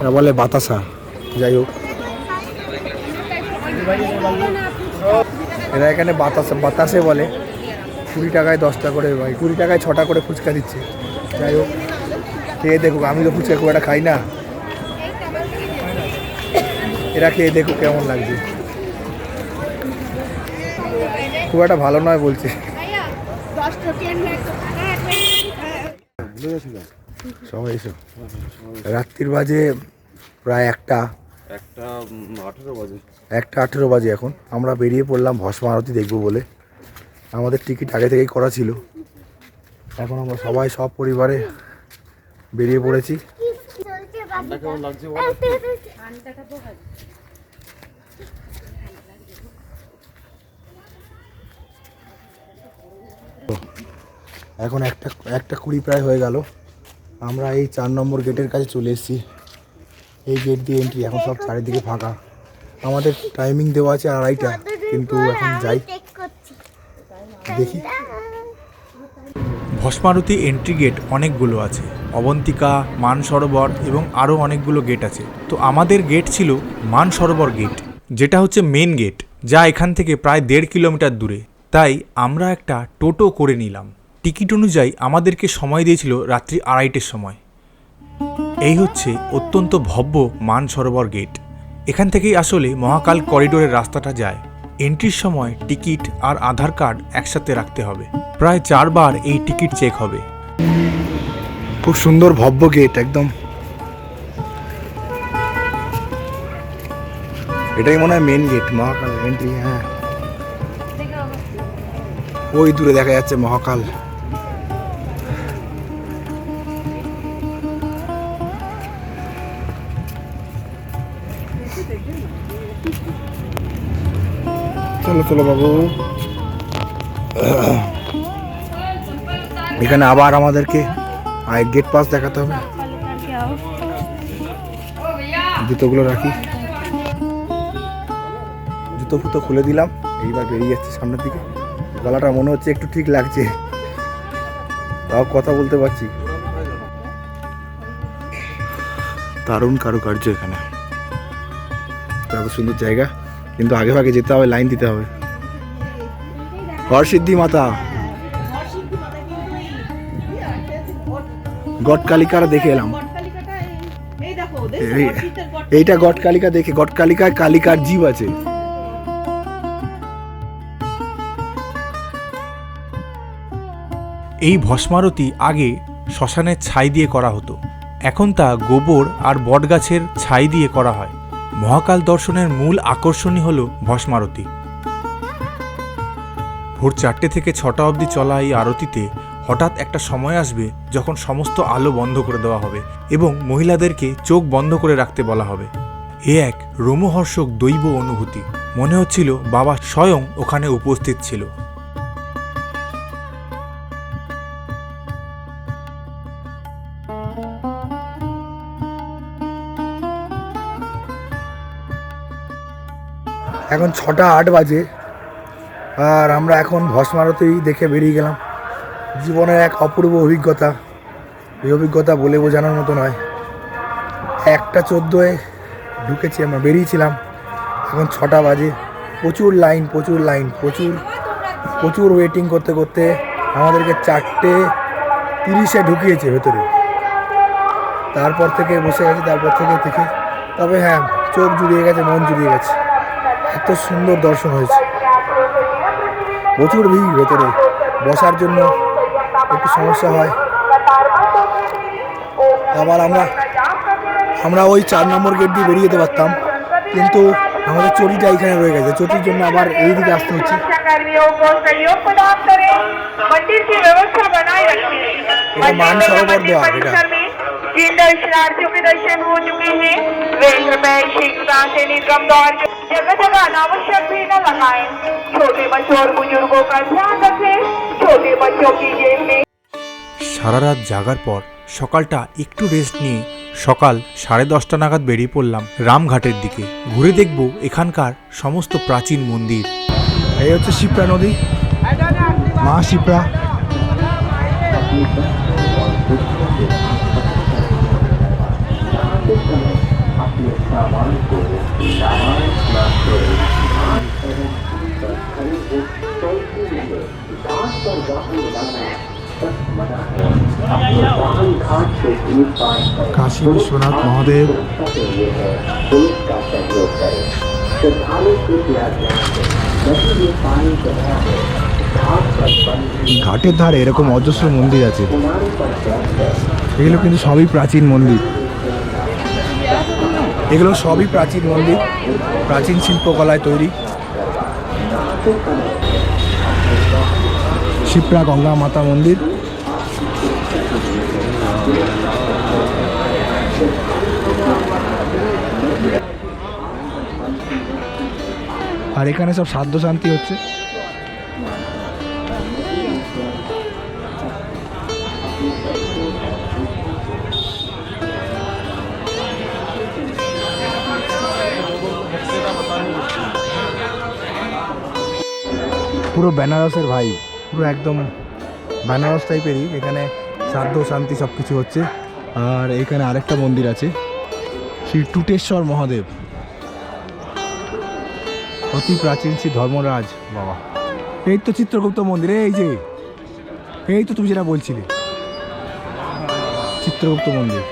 এরা বলে বাতাসা। যাই হোক, এরা এখানে বাতাসে বলে, 20 টাকায় 10টা করে ভাই, 20 টাকায় 6টা করে ফুচকা দিচ্ছে। যাই হোক, খেয়ে দেখুক, আমি তো ফুচকা খুব একটা খাই না, এরা খেয়ে দেখুক কেমন লাগছে। খুব একটা ভালো নয় বলছে। সবাই এসো, রাত্রির বাজে প্রায় 1:18 বাজে এখন। আমরা বেরিয়ে পড়লাম ভস্ম আরতি দেখবো বলে। আমাদের টিকিট আগে থেকেই করা ছিল। এখন আমরা সবাই সব পরিবারে বেরিয়ে পড়েছি। এখন 1:20 প্রায় হয়ে গেল। আমরা এই 4 নম্বর গেটের কাছে চলে এসেছি। এই গেট দিয়ে এন্ট্রি, এখন সব চারিদিকে ফাঁকা। আমাদের টাইমিং দেওয়া আছে 2:30, কিন্তু এখন যাই দেখি। ভস্মারতি এন্ট্রি গেট অনেকগুলো আছে, অবন্তিকা, মানসরোবর এবং আরও অনেকগুলো গেট আছে। তো আমাদের গেট ছিল মানসরোবর গেট, যেটা হচ্ছে মেন গেট, যা এখান থেকে প্রায় 1.5 কিলোমিটার দূরে। তাই আমরা একটা টোটো করে নিলাম। টিকিট অনুযায়ী আমাদেরকে সময় দিয়েছিল রাত্রি 2:30-এর সময়। এই হচ্ছে অত্যন্ত ভব্য মানসরোবর গেট। এখান থেকেই আসলে মহাকাল করিডোরের রাস্তাটা যায়। এন্ট্রির সময় টিকিট আর আধার কার্ড একসাথে রাখতে হবে। প্রায় 4 বার এই টিকিট চেক হবে। খুব সুন্দর ভব্য গেট একদম। এটাই মনে হয় মেন গেট, মহাকাল এন্ট্রি। হ্যাঁ, ওই দূরে দেখা যাচ্ছে মহাকাল। চলো চলো বাবু। এখানে আবার আমাদেরকে গেট পাস দেখাতে হবে। জুতোগুলো রাখি, জুতো ফুতো খুলে দিলাম। এইবার বেরিয়ে যাচ্ছি সামনের দিকে। গলাটা মনে হচ্ছে একটু ঠিক লাগছে, তাও কথা বলতে পারছি। দারুণ কারুকার্য এখানে, এত সুন্দর জায়গা। কিন্তু আগে ভাগে যেতে হবে, লাইন দিতে হবে। হরসিদ্ধি মাতা, গটকালিকার দেখে এলাম। এইটা গটকালিকা দেখে, গটকালিকায় কালিকার জীব আছে। এই ভস্মারতি আগে শ্মশানের ছাই দিয়ে করা হতো, এখন তা গোবর আর বটগাছের ছাই দিয়ে করা হয়। মহাকাল দর্শনের মূল আকর্ষণই হল ভস্মারতি। ভোর 4টে থেকে 6টা অবধি চলা এই আরতিতে হঠাৎ একটা সময় আসবে যখন সমস্ত আলো বন্ধ করে দেওয়া হবে এবং মহিলাদেরকে চোখ বন্ধ করে রাখতে বলা হবে। এ এক রোমহর্ষক দৈব অনুভূতি। মনে হচ্ছিল বাবা স্বয়ং ওখানে উপস্থিত ছিল। এখন 6:08 বাজে, আর আমরা এখন ভস্মারতি দেখে বেরিয়ে গেলাম। জীবনের এক অপূর্ব অভিজ্ঞতা। এই অভিজ্ঞতা বলে বোঝানোর মতো নয়। 1:14 ঢুকেছি, আমরা বেরিয়েছিলাম, এখন 6টা বাজে। প্রচুর লাইন, প্রচুর ওয়েটিং করতে করতে আমাদেরকে 4:30 ঢুকিয়েছে ভেতরে। তারপর থেকে বসে গেছে, তারপর থেকে দেখে। তবে হ্যাঁ, চোখ জুড়িয়ে গেছে, মন জুড়িয়ে গেছে। এত সুন্দর দর্শন হয়েছে। প্রচুর ভিড় ভেতরে, বসার জন্য একটু সমস্যা হয়। আবার আমরা ওই 4 নম্বর গেট দিয়ে বেরিয়ে যেতে পারতাম, কিন্তু আমাদের চটিটা এখানে রয়ে গেছে। চটির জন্য আবার এই দিকে আসতে হচ্ছে। এটা মানসরোবর দ্বার। এটা जिन दर्शनार्थियों के दर्शन हो चुके हैं वे कृपया शीघ्रता से निर्गम द्वार जगह जगह अनावश्यक भीड़ न लगाएं। छोटे बच्चों और बुजुर्गों का ध्यान रखें। छोटे बच्चों की जेब में। সারা রাত জাগার পর সকালটা একটু রেস্ট নিয়ে সকাল 10:30 নাগাদ বেরিয়ে পড়লাম রামঘাটের দিকে। ঘুরে দেখব এখানকার সমস্ত প্রাচীন মন্দির। এই হচ্ছে শিপ্রা নদী, মা শিপ্রা। काशी विश्वनाथ महादेव ঘাটের ধারে এরকম অজস্র মন্দির আছে, এগুলো কিন্তু সবই প্রাচীন মন্দির, এগুলো সবই প্রাচীন মন্দির, প্রাচীন শিল্পকলায় তৈরি। শিপ্রা গঙ্গা মাতা মন্দির, আর এখানে সব সাধ্য শান্তি হচ্ছে। পুরো বেনারসের ভাই, পুরো একদম বেনারস টাইপেরই। এখানে সাধ্য শান্তি সব কিছু হচ্ছে। আর এখানে আরেকটা মন্দির আছে, শ্রী টুটেশ্বর মহাদেব, অতি প্রাচীন শ্রী ধর্মরাজ বাবা। এই তো চিত্রগুপ্ত মন্দির, এই তো তুমি যেটা বলছিলে চিত্রগুপ্ত মন্দির,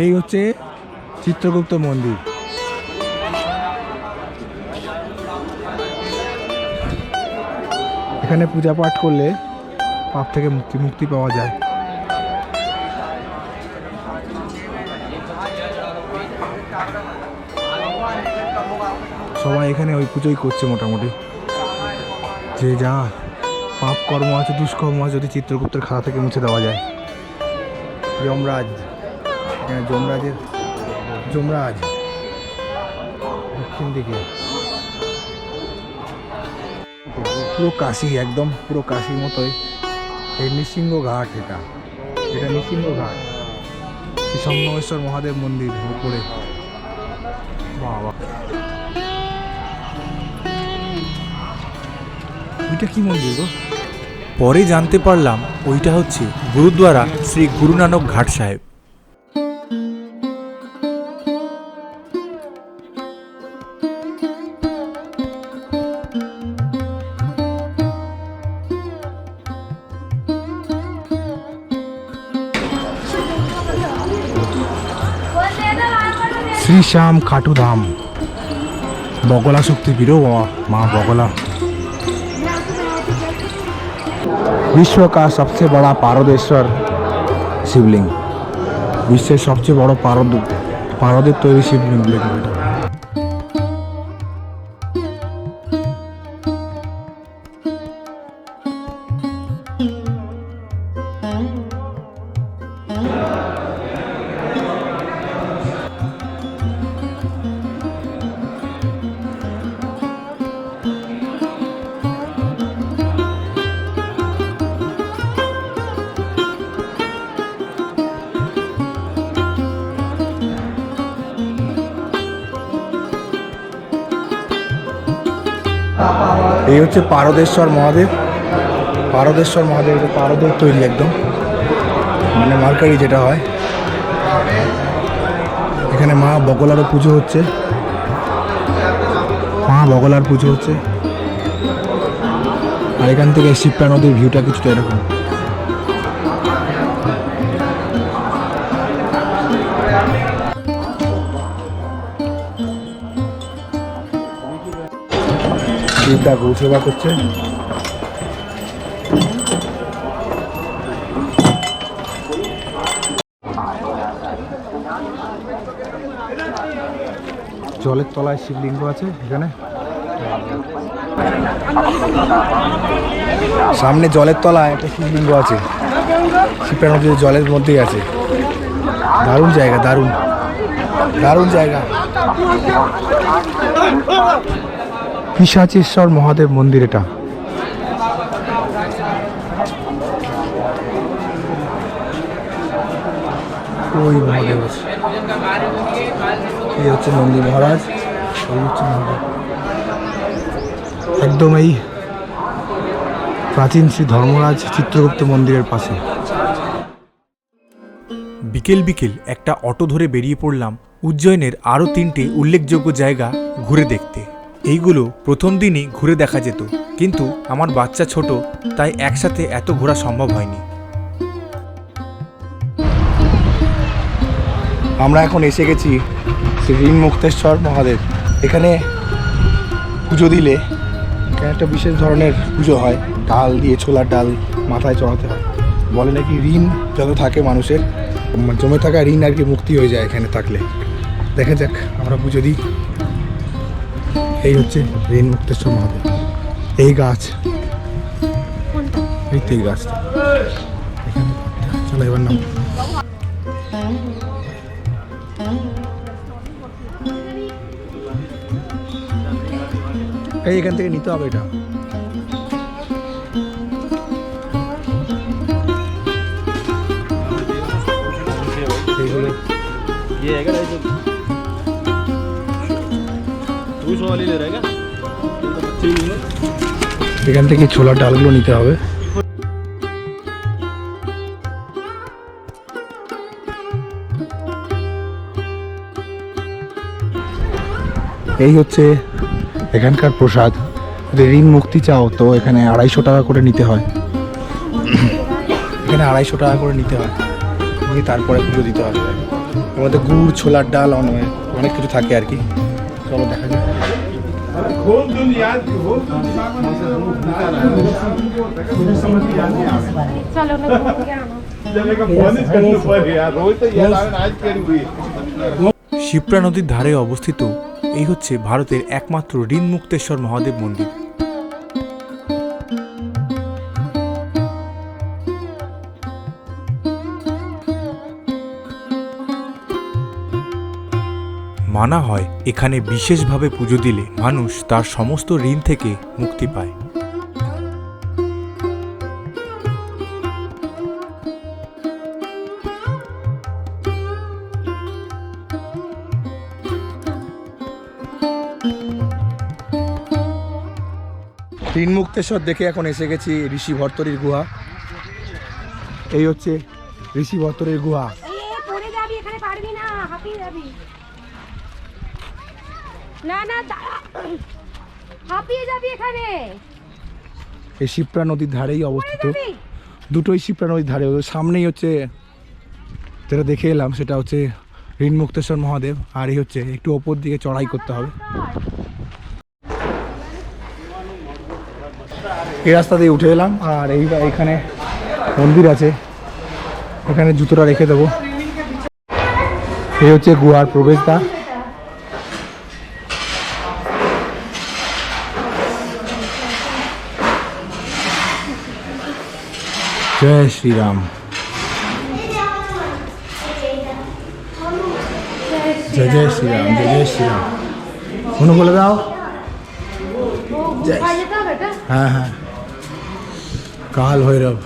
এই হচ্ছে চিত্রগুপ্ত মন্দির। এখানে পূজা পাঠ করলে পাপ থেকে মুক্তি পাওয়া যায়। সবাই এখানে ওই পুজোই করছে মোটামুটি, যে যা পাপ কর্ম আছে, দুষ্কর্ম আছে, যদি চিত্রগুপ্তের খাতা থেকে মুছে দেওয়া যায়। যমরাজ, এখানে যমরাজ দক্ষিণ দিকে, পুরো কাশি, একদম পুরো কাশির মতোই। এই নৃসিংহ ঘাট, এটা নৃসিংহ ঘাট, শ্রী সম্যমেশ্বর মহাদেব মন্দির উপরে। বাবা, এটা কি মন্দির গো? পরে জানতে পারলাম ওইটা হচ্ছে গুরুদ্বারা শ্রী গুরু নানক ঘাট সাহেব। श्री श्याम खाटू धाम, बगला शक्तिपीठ, माँ बगला। विश्व का सबसे बड़ा पारदेश्वर शिवलिंग, विश्व सबसे बड़ा पारदेर तैरी शिवलिंग। এই হচ্ছে পারদেশ্বর মহাদেব। পারদেশ্বর মহাদেব, এটা পারদের তৈরি একদম, মানে মার্কারি যেটা হয়। এখানে মা বগলারও পুজো হচ্ছে, মা বগলার পুজো হচ্ছে। আর এখান থেকে শিপ্রা নদীর ভিউটা কিছুটা এরকম। শিবটা গৌ সেবা করছে। জলের তলায় শিবলিঙ্গ আছে এখানে, সামনে জলের তলায় একটা শিবলিঙ্গ আছে, শিপ্রা নদীর জলের মধ্যেই আছে। দারুণ জায়গা, দারুণ দারুণ জায়গা। পিশাচেশ্বর মহাদেব মন্দির এটা। ওই মহাদেব, এই হচ্ছে নন্দী মহারাজ, ওই হচ্ছে মহাদেব। একদম এই প্রাচীন শ্রী ধর্মরাজ চিত্রগুপ্ত মন্দিরের পাশে। বিকেল বিকেল একটা অটো ধরে বেরিয়ে পড়লাম উজ্জয়নের আরও 3টে উল্লেখযোগ্য জায়গা ঘুরে দেখতে। এইগুলো প্রথম দিনই ঘুরে দেখা যেত, কিন্তু আমার বাচ্চা ছোট, তাই একসাথে এত ঘোরা সম্ভব হয়নি। আমরা এখন এসে গেছি শ্রী ঋণ মুক্তেশ্বর মহাদেব। এখানে পুজো দিলে এখানে একটা বিশেষ ধরনের পুজো হয়, ডাল দিয়ে, ছোলার ডাল মাথায় চড়াতে হয়। বলে নাকি ঋণ যত থাকে মানুষের, জমে থাকা ঋণ আর কি মুক্তি হয়ে যায় এখানে থাকলে। দেখা যাক, আমরা পুজো দিই। এই হচ্ছে ঋণ মুক্তেশ্বর মহাদেব। এই গাছ, এই তো এই গাছটা এখানে। চলো এবার নাম এই এখান থেকে নিতে হবে এটা। এখান থেকে ছোলার ডালগুলো নিতে হবে। এই হচ্ছে এখানকার প্রসাদ। যদি ঋণ মুক্তি চাও তো এখানে 250 টাকা করে নিতে হয়। এখানে 250 টাকা করে নিতে হয়, নিয়ে তারপরে পুজো দিতে হবে। আমাদের গুড়, ছোলার ডাল, অনেক কিছু থাকে আর কি। চলো দেখা যাক। শিপ্রা নদীর ধারে অবস্থিত এই হচ্ছে ভারতের একমাত্র ঋণ মুক্তেশ্বর মহাদেব মন্দির। মানা হয় এখানে বিশেষভাবে পুজো দিলে মানুষ তার সমস্ত ঋণ থেকে মুক্তি পায়। ঋণ মুক্তেশ্বর দেখে এখন এসে গেছি ঋষি ভর্তরীর গুহা। এই হচ্ছে ঋষি ভর্তরীর গুহা। পড়ে যাবি, এখানে পারবি না, হাঁপিয়ে যাবি। না না, হাঁপিয়ে যাবি এখানে। এই শিপ্রা নদীর ধারেই অবস্থিত, দুটোই শিপ্রা নদীর ধারে। সামনেই হচ্ছে যেটা দেখে এলাম সেটা হচ্ছে ঋণ মুক্তেশ্বর মহাদেব, আর এই হচ্ছে একটু ওপর দিকে চড়াই করতে হবে। এই রাস্তা দিয়ে উঠে এলাম, আর এইখানে মন্দির আছে, এখানে জুতোটা রেখে দেবো। এই হচ্ছে গুহার প্রবেশদ্বার। জয় শ্রীরাম, জয় জয় শ্রীরাম, জয় জয় শ্রীরাম। মনে বলে দাও। হ্যাঁ হ্যাঁ, কাল ভৈরব,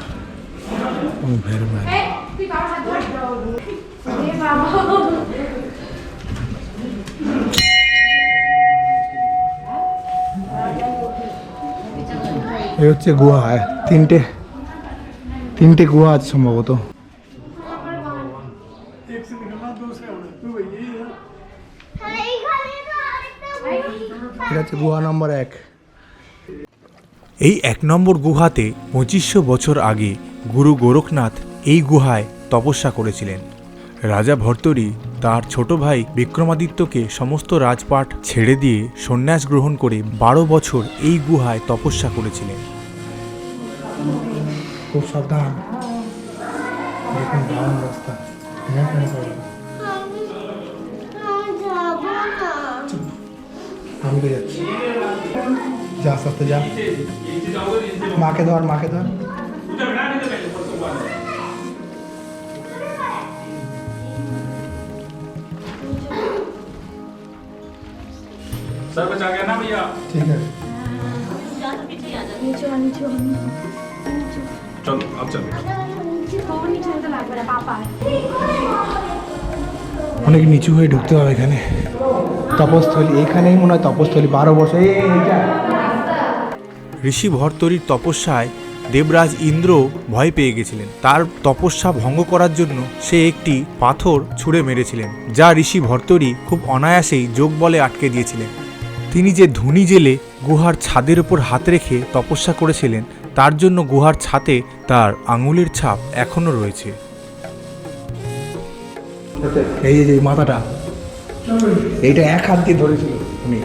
ভৈরব। এই হচ্ছে গুহা, তিনটে গুহা আছে সম্ভবত। এটা হচ্ছে গুহা নম্বর 1। এই 1 নম্বর গুহাতে 2500 বছর আগে গুরু গোরখনাথ এই গুহায় তপস্যা করেছিলেন। রাজা ভর্তরি তার ছোট ভাই বিক্রমাদিত্যকে সমস্ত রাজপাট ছেড়ে দিয়ে সন্ন্যাস গ্রহণ করে 12 বছর এই গুহায় তপস্যা করেছিলেন। খুব সাবধান, দেখুন দারুণ রাস্তা। আমি তো যাচ্ছি, যা আস্তে আস্তে যা। মাকে ধর, মাকে ধর। सर बचा गया ना भैया। ঠিক আছে, चलो अब चलो। অনেক নিচু হয়ে ঢুকতে হবে এখানে। তপস্থলী, এখানেই মনে হয় তপস্থলী। 12 বছর ঋষি ভর্তরির তপস্যায় দেবরাজ ইন্দ্র ভয় পেয়ে গেছিলেন। তার তপস্যা ভঙ্গ করার জন্য সে একটি পাথর ছুঁড়ে মেরেছিলেন, যা ঋষি ভর্তরি খুব অনায়াসেই যোগ বলে আটকে দিয়েছিলেন। তিনি যে ধুনি জেলে গুহার ছাদের উপর হাত রেখে তপস্যা করেছিলেন, তার জন্য গুহার ছাদে তার আঙুলের ছাপ এখনো রয়েছে। এই যে মাথাটা, এইটা এক হাত দিয়ে ধরেছিল উনি।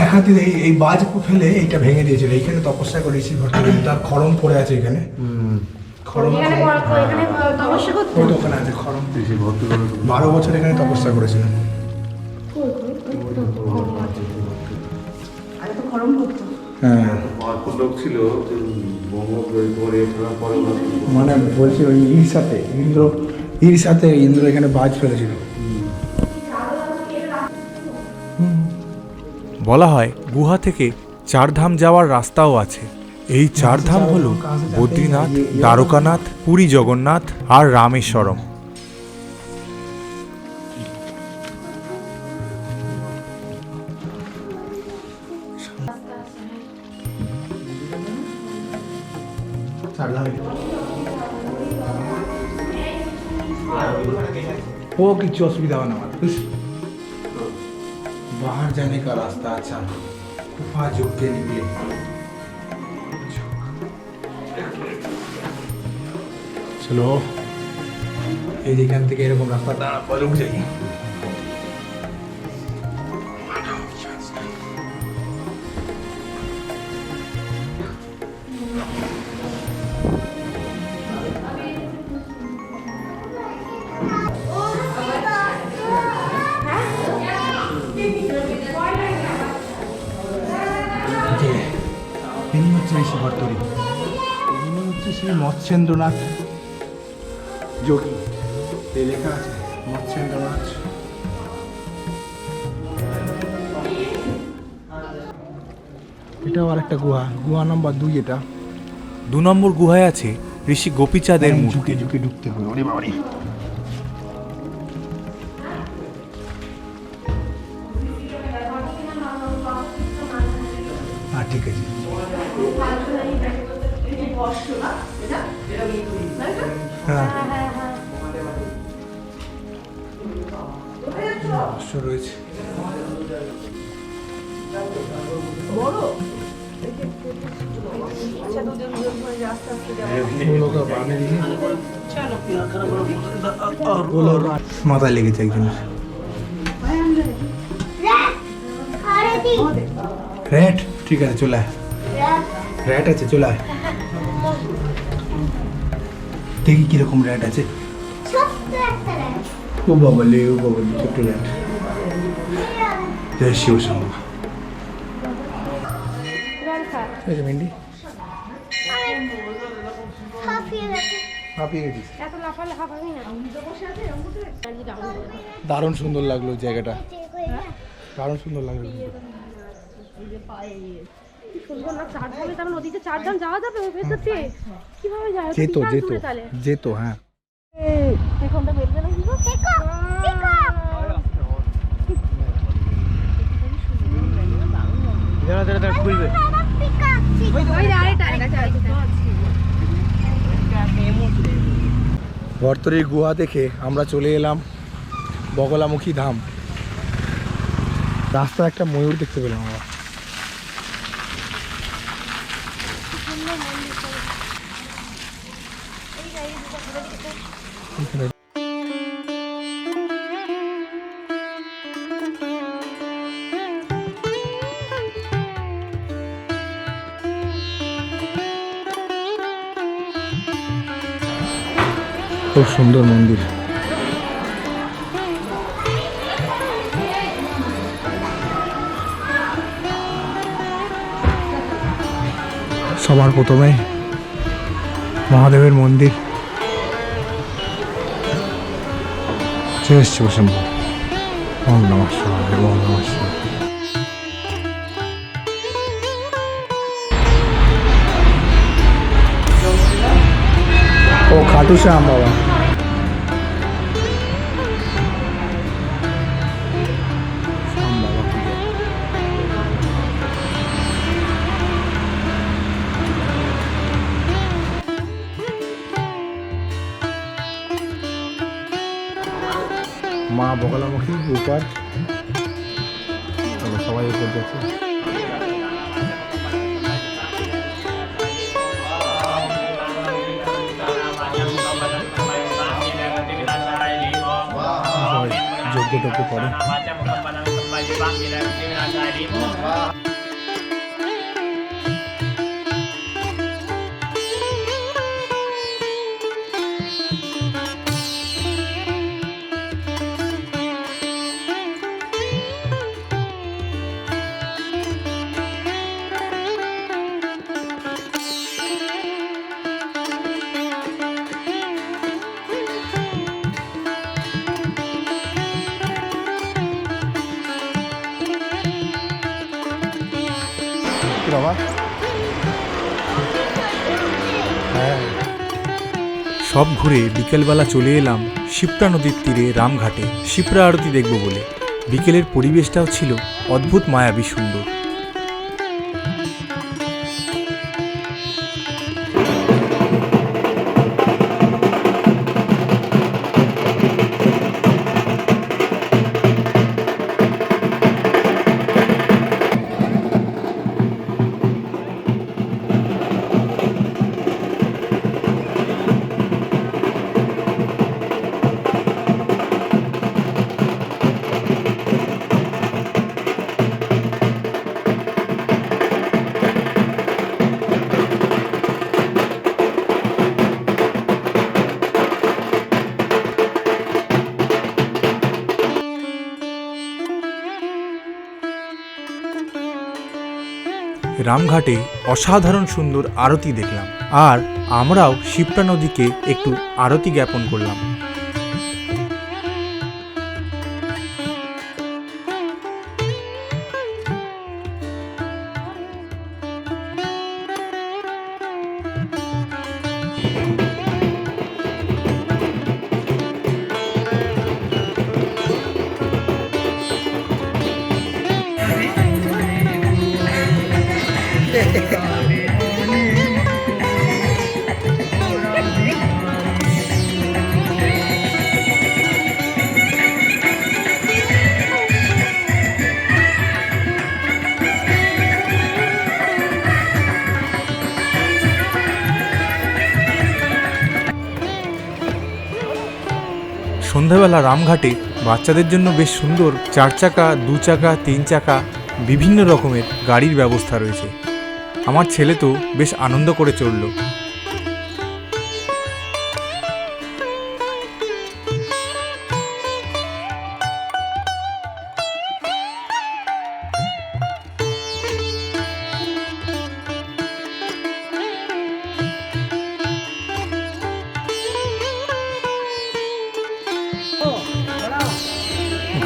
এক হাতে এই বাজ ফেলে এইটা ভেঙে দিয়েছিল। এইখানে তপস্যা করে ঋষি ভর্তরি, তার খড়ম পড়ে আছে এখানে। খড়ম এখানে তপস্যা করতে ওই তো ওখানে আছে খড়ম। 12 বছর এখানে তপস্যা করেছিলেন। হ্যাঁ, মানে বলছি ওই ইন্দ্র এখানে বাজ ফেলেছিল। বলা হয় গুহা থেকে 4 ধাম যাওয়ার রাস্তাও আছে। এই 4 ধাম হল বদ্রীনাথ, দ্বারকানাথ, পুরী জগন্নাথ আর রামেশ্বরম। वो किसी असुविधा होना मत कुछ बाहर जाने का रास्ता। अच्छा, गुफा झुक के निकले। चलो এই যেখান থেকে এরকম রাস্তা দাঁড়া পরে উঠে যাই। ইনি হচ্ছে ঋষি ভর্তরি, ইনি হচ্ছে শ্রী মৎস্যেন্দ্রনাথ যোগী। এই লেখা আছে মৎস্যেন্দ্রনাথ। এটাও আরেকটা গুহা, গুহা নাম্বার 2 এটা। 2 নম্বর গুহায় আছে ঋষি গোপীচাঁদের মূর্তি। ঝুঁকে ঝুঁকে ঢুকতে হবে। ওরে বাবারে, হ্যাঁ ঠিক আছে। হ্যাঁ অবশ্য রয়েছে। মাথায় লেগেছে একজন। র্যাট, ঠিক আছে চলে আয়। র্যাট আছে, চলে আয়। দেখি কিরকম র্যাট আছে। ও বাবলে, ও বাবলে, ছোট্ট র্যাট। জয় শিব শম্ভু। মেন্ডি হাঁপিয়ে গেছিস। এত লাফালে হাঁপাবি না। দারুণ সুন্দর লাগলো জায়গাটা, দারুণ সুন্দর লাগলো। সুন্দর না, 4 ধামে, তার নদীতে 4 ধাম যাওয়া যাবে ওই ভেতর দিয়ে? কিভাবে যাওয়া যাবে? যেত হ্যাঁ। এখানটা বেরবে না কি গো? খুলবে। ভর্তরির গুহা দেখে আমরা চলে এলাম বগলামুখী ধাম। রাস্তায় একটা ময়ূর দেখতে পেলাম আমরা। খুব সুন্দর মন্দির। সবার প্রথমে মহাদেবের মন্দির। জয় শিব শম্ভু। ওম নমঃ শিবায়, ওম নমঃ শিবায়। ও খাটু শ্যাম বাবা। মা বগলামুখী উপর, চলো সবাই উপর যাচ্ছে। যজ্ঞ করে বাবা। হ্যাঁ, সব ঘুরে বিকেলবেলা চলে এলাম শিপ্রা নদীর তীরে রামঘাটে শিপ্রা আরতি দেখব বলে। বিকেলের পরিবেশটাও ছিল অদ্ভুত মায়াবী সুন্দর। রামঘাটে অসাধারণ সুন্দর আরতি দেখলাম, আর আমরাও শিপ্রা নদীকে একটু আরতি জ্ঞাপন করলাম। সন্ধ্যাবেলা রামঘাটে বাচ্চাদের জন্য বেশ সুন্দর 4 চাকা, 2 চাকা, 3 চাকা বিভিন্ন রকমের গাড়ির ব্যবস্থা রয়েছে। আমার ছেলে তো বেশ আনন্দ করে চলল।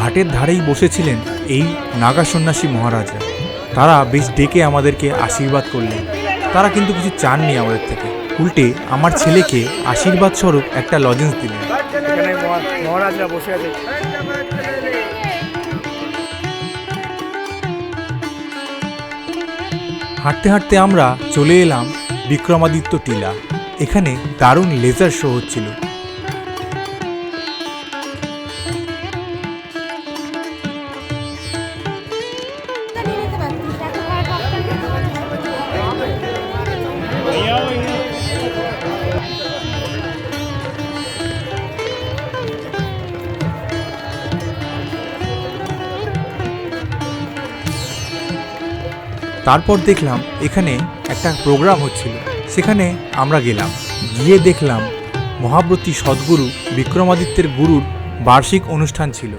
ঘাটের ধারেই বসেছিলেন এই নাগা সন্ন্যাসী মহারাজরা। তারা বেশ ডেকে আমাদেরকে আশীর্বাদ করলেন। তারা কিন্তু কিছু চাননি আমাদের থেকে, উল্টে আমার ছেলেকে আশীর্বাদ স্বরূপ একটা লজেন্স দিলেন। মহারাজরা বসে আছে। হাঁটতে হাঁটতে আমরা চলে এলাম বিক্রমাদিত্য টিলা। এখানে দারুণ লেজার শো হচ্ছিল। তারপর দেখলাম এখানে একটা প্রোগ্রাম হচ্ছিল, সেখানে আমরা গেলাম। গিয়ে দেখলাম মহাব্রতী সদ্গুরু বিক্রমাদিত্যের গুরুর বার্ষিক অনুষ্ঠান ছিল।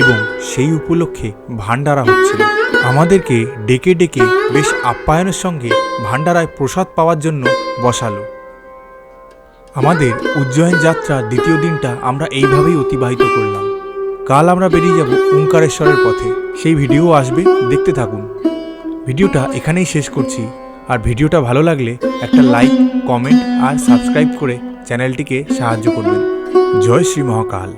এবং সেই উপলক্ষে ভান্ডারা হচ্ছিল। আমাদেরকে ডেকে ডেকে বেশ আপ্যায়নের সঙ্গে ভান্ডারায় প্রসাদ পাওয়ার জন্য বসালো। আমাদের উজ্জয়ন যাত্রার দ্বিতীয় দিনটা আমরা এইভাবেই অতিবাহিত করলাম। কাল আমরা বেরিয়ে যাব ওঙ্কারেশ্বরের পথে। সেই ভিডিও আসবে, দেখতে থাকুন। ভিডিওটা এখানেই শেষ করছি। আর ভিডিওটা ভালো লাগলে একটা লাইক, কমেন্ট আর সাবস্ক্রাইব করে চ্যানেলটিকে সাহায্য করবেন। জয় শ্রী মহাকাল।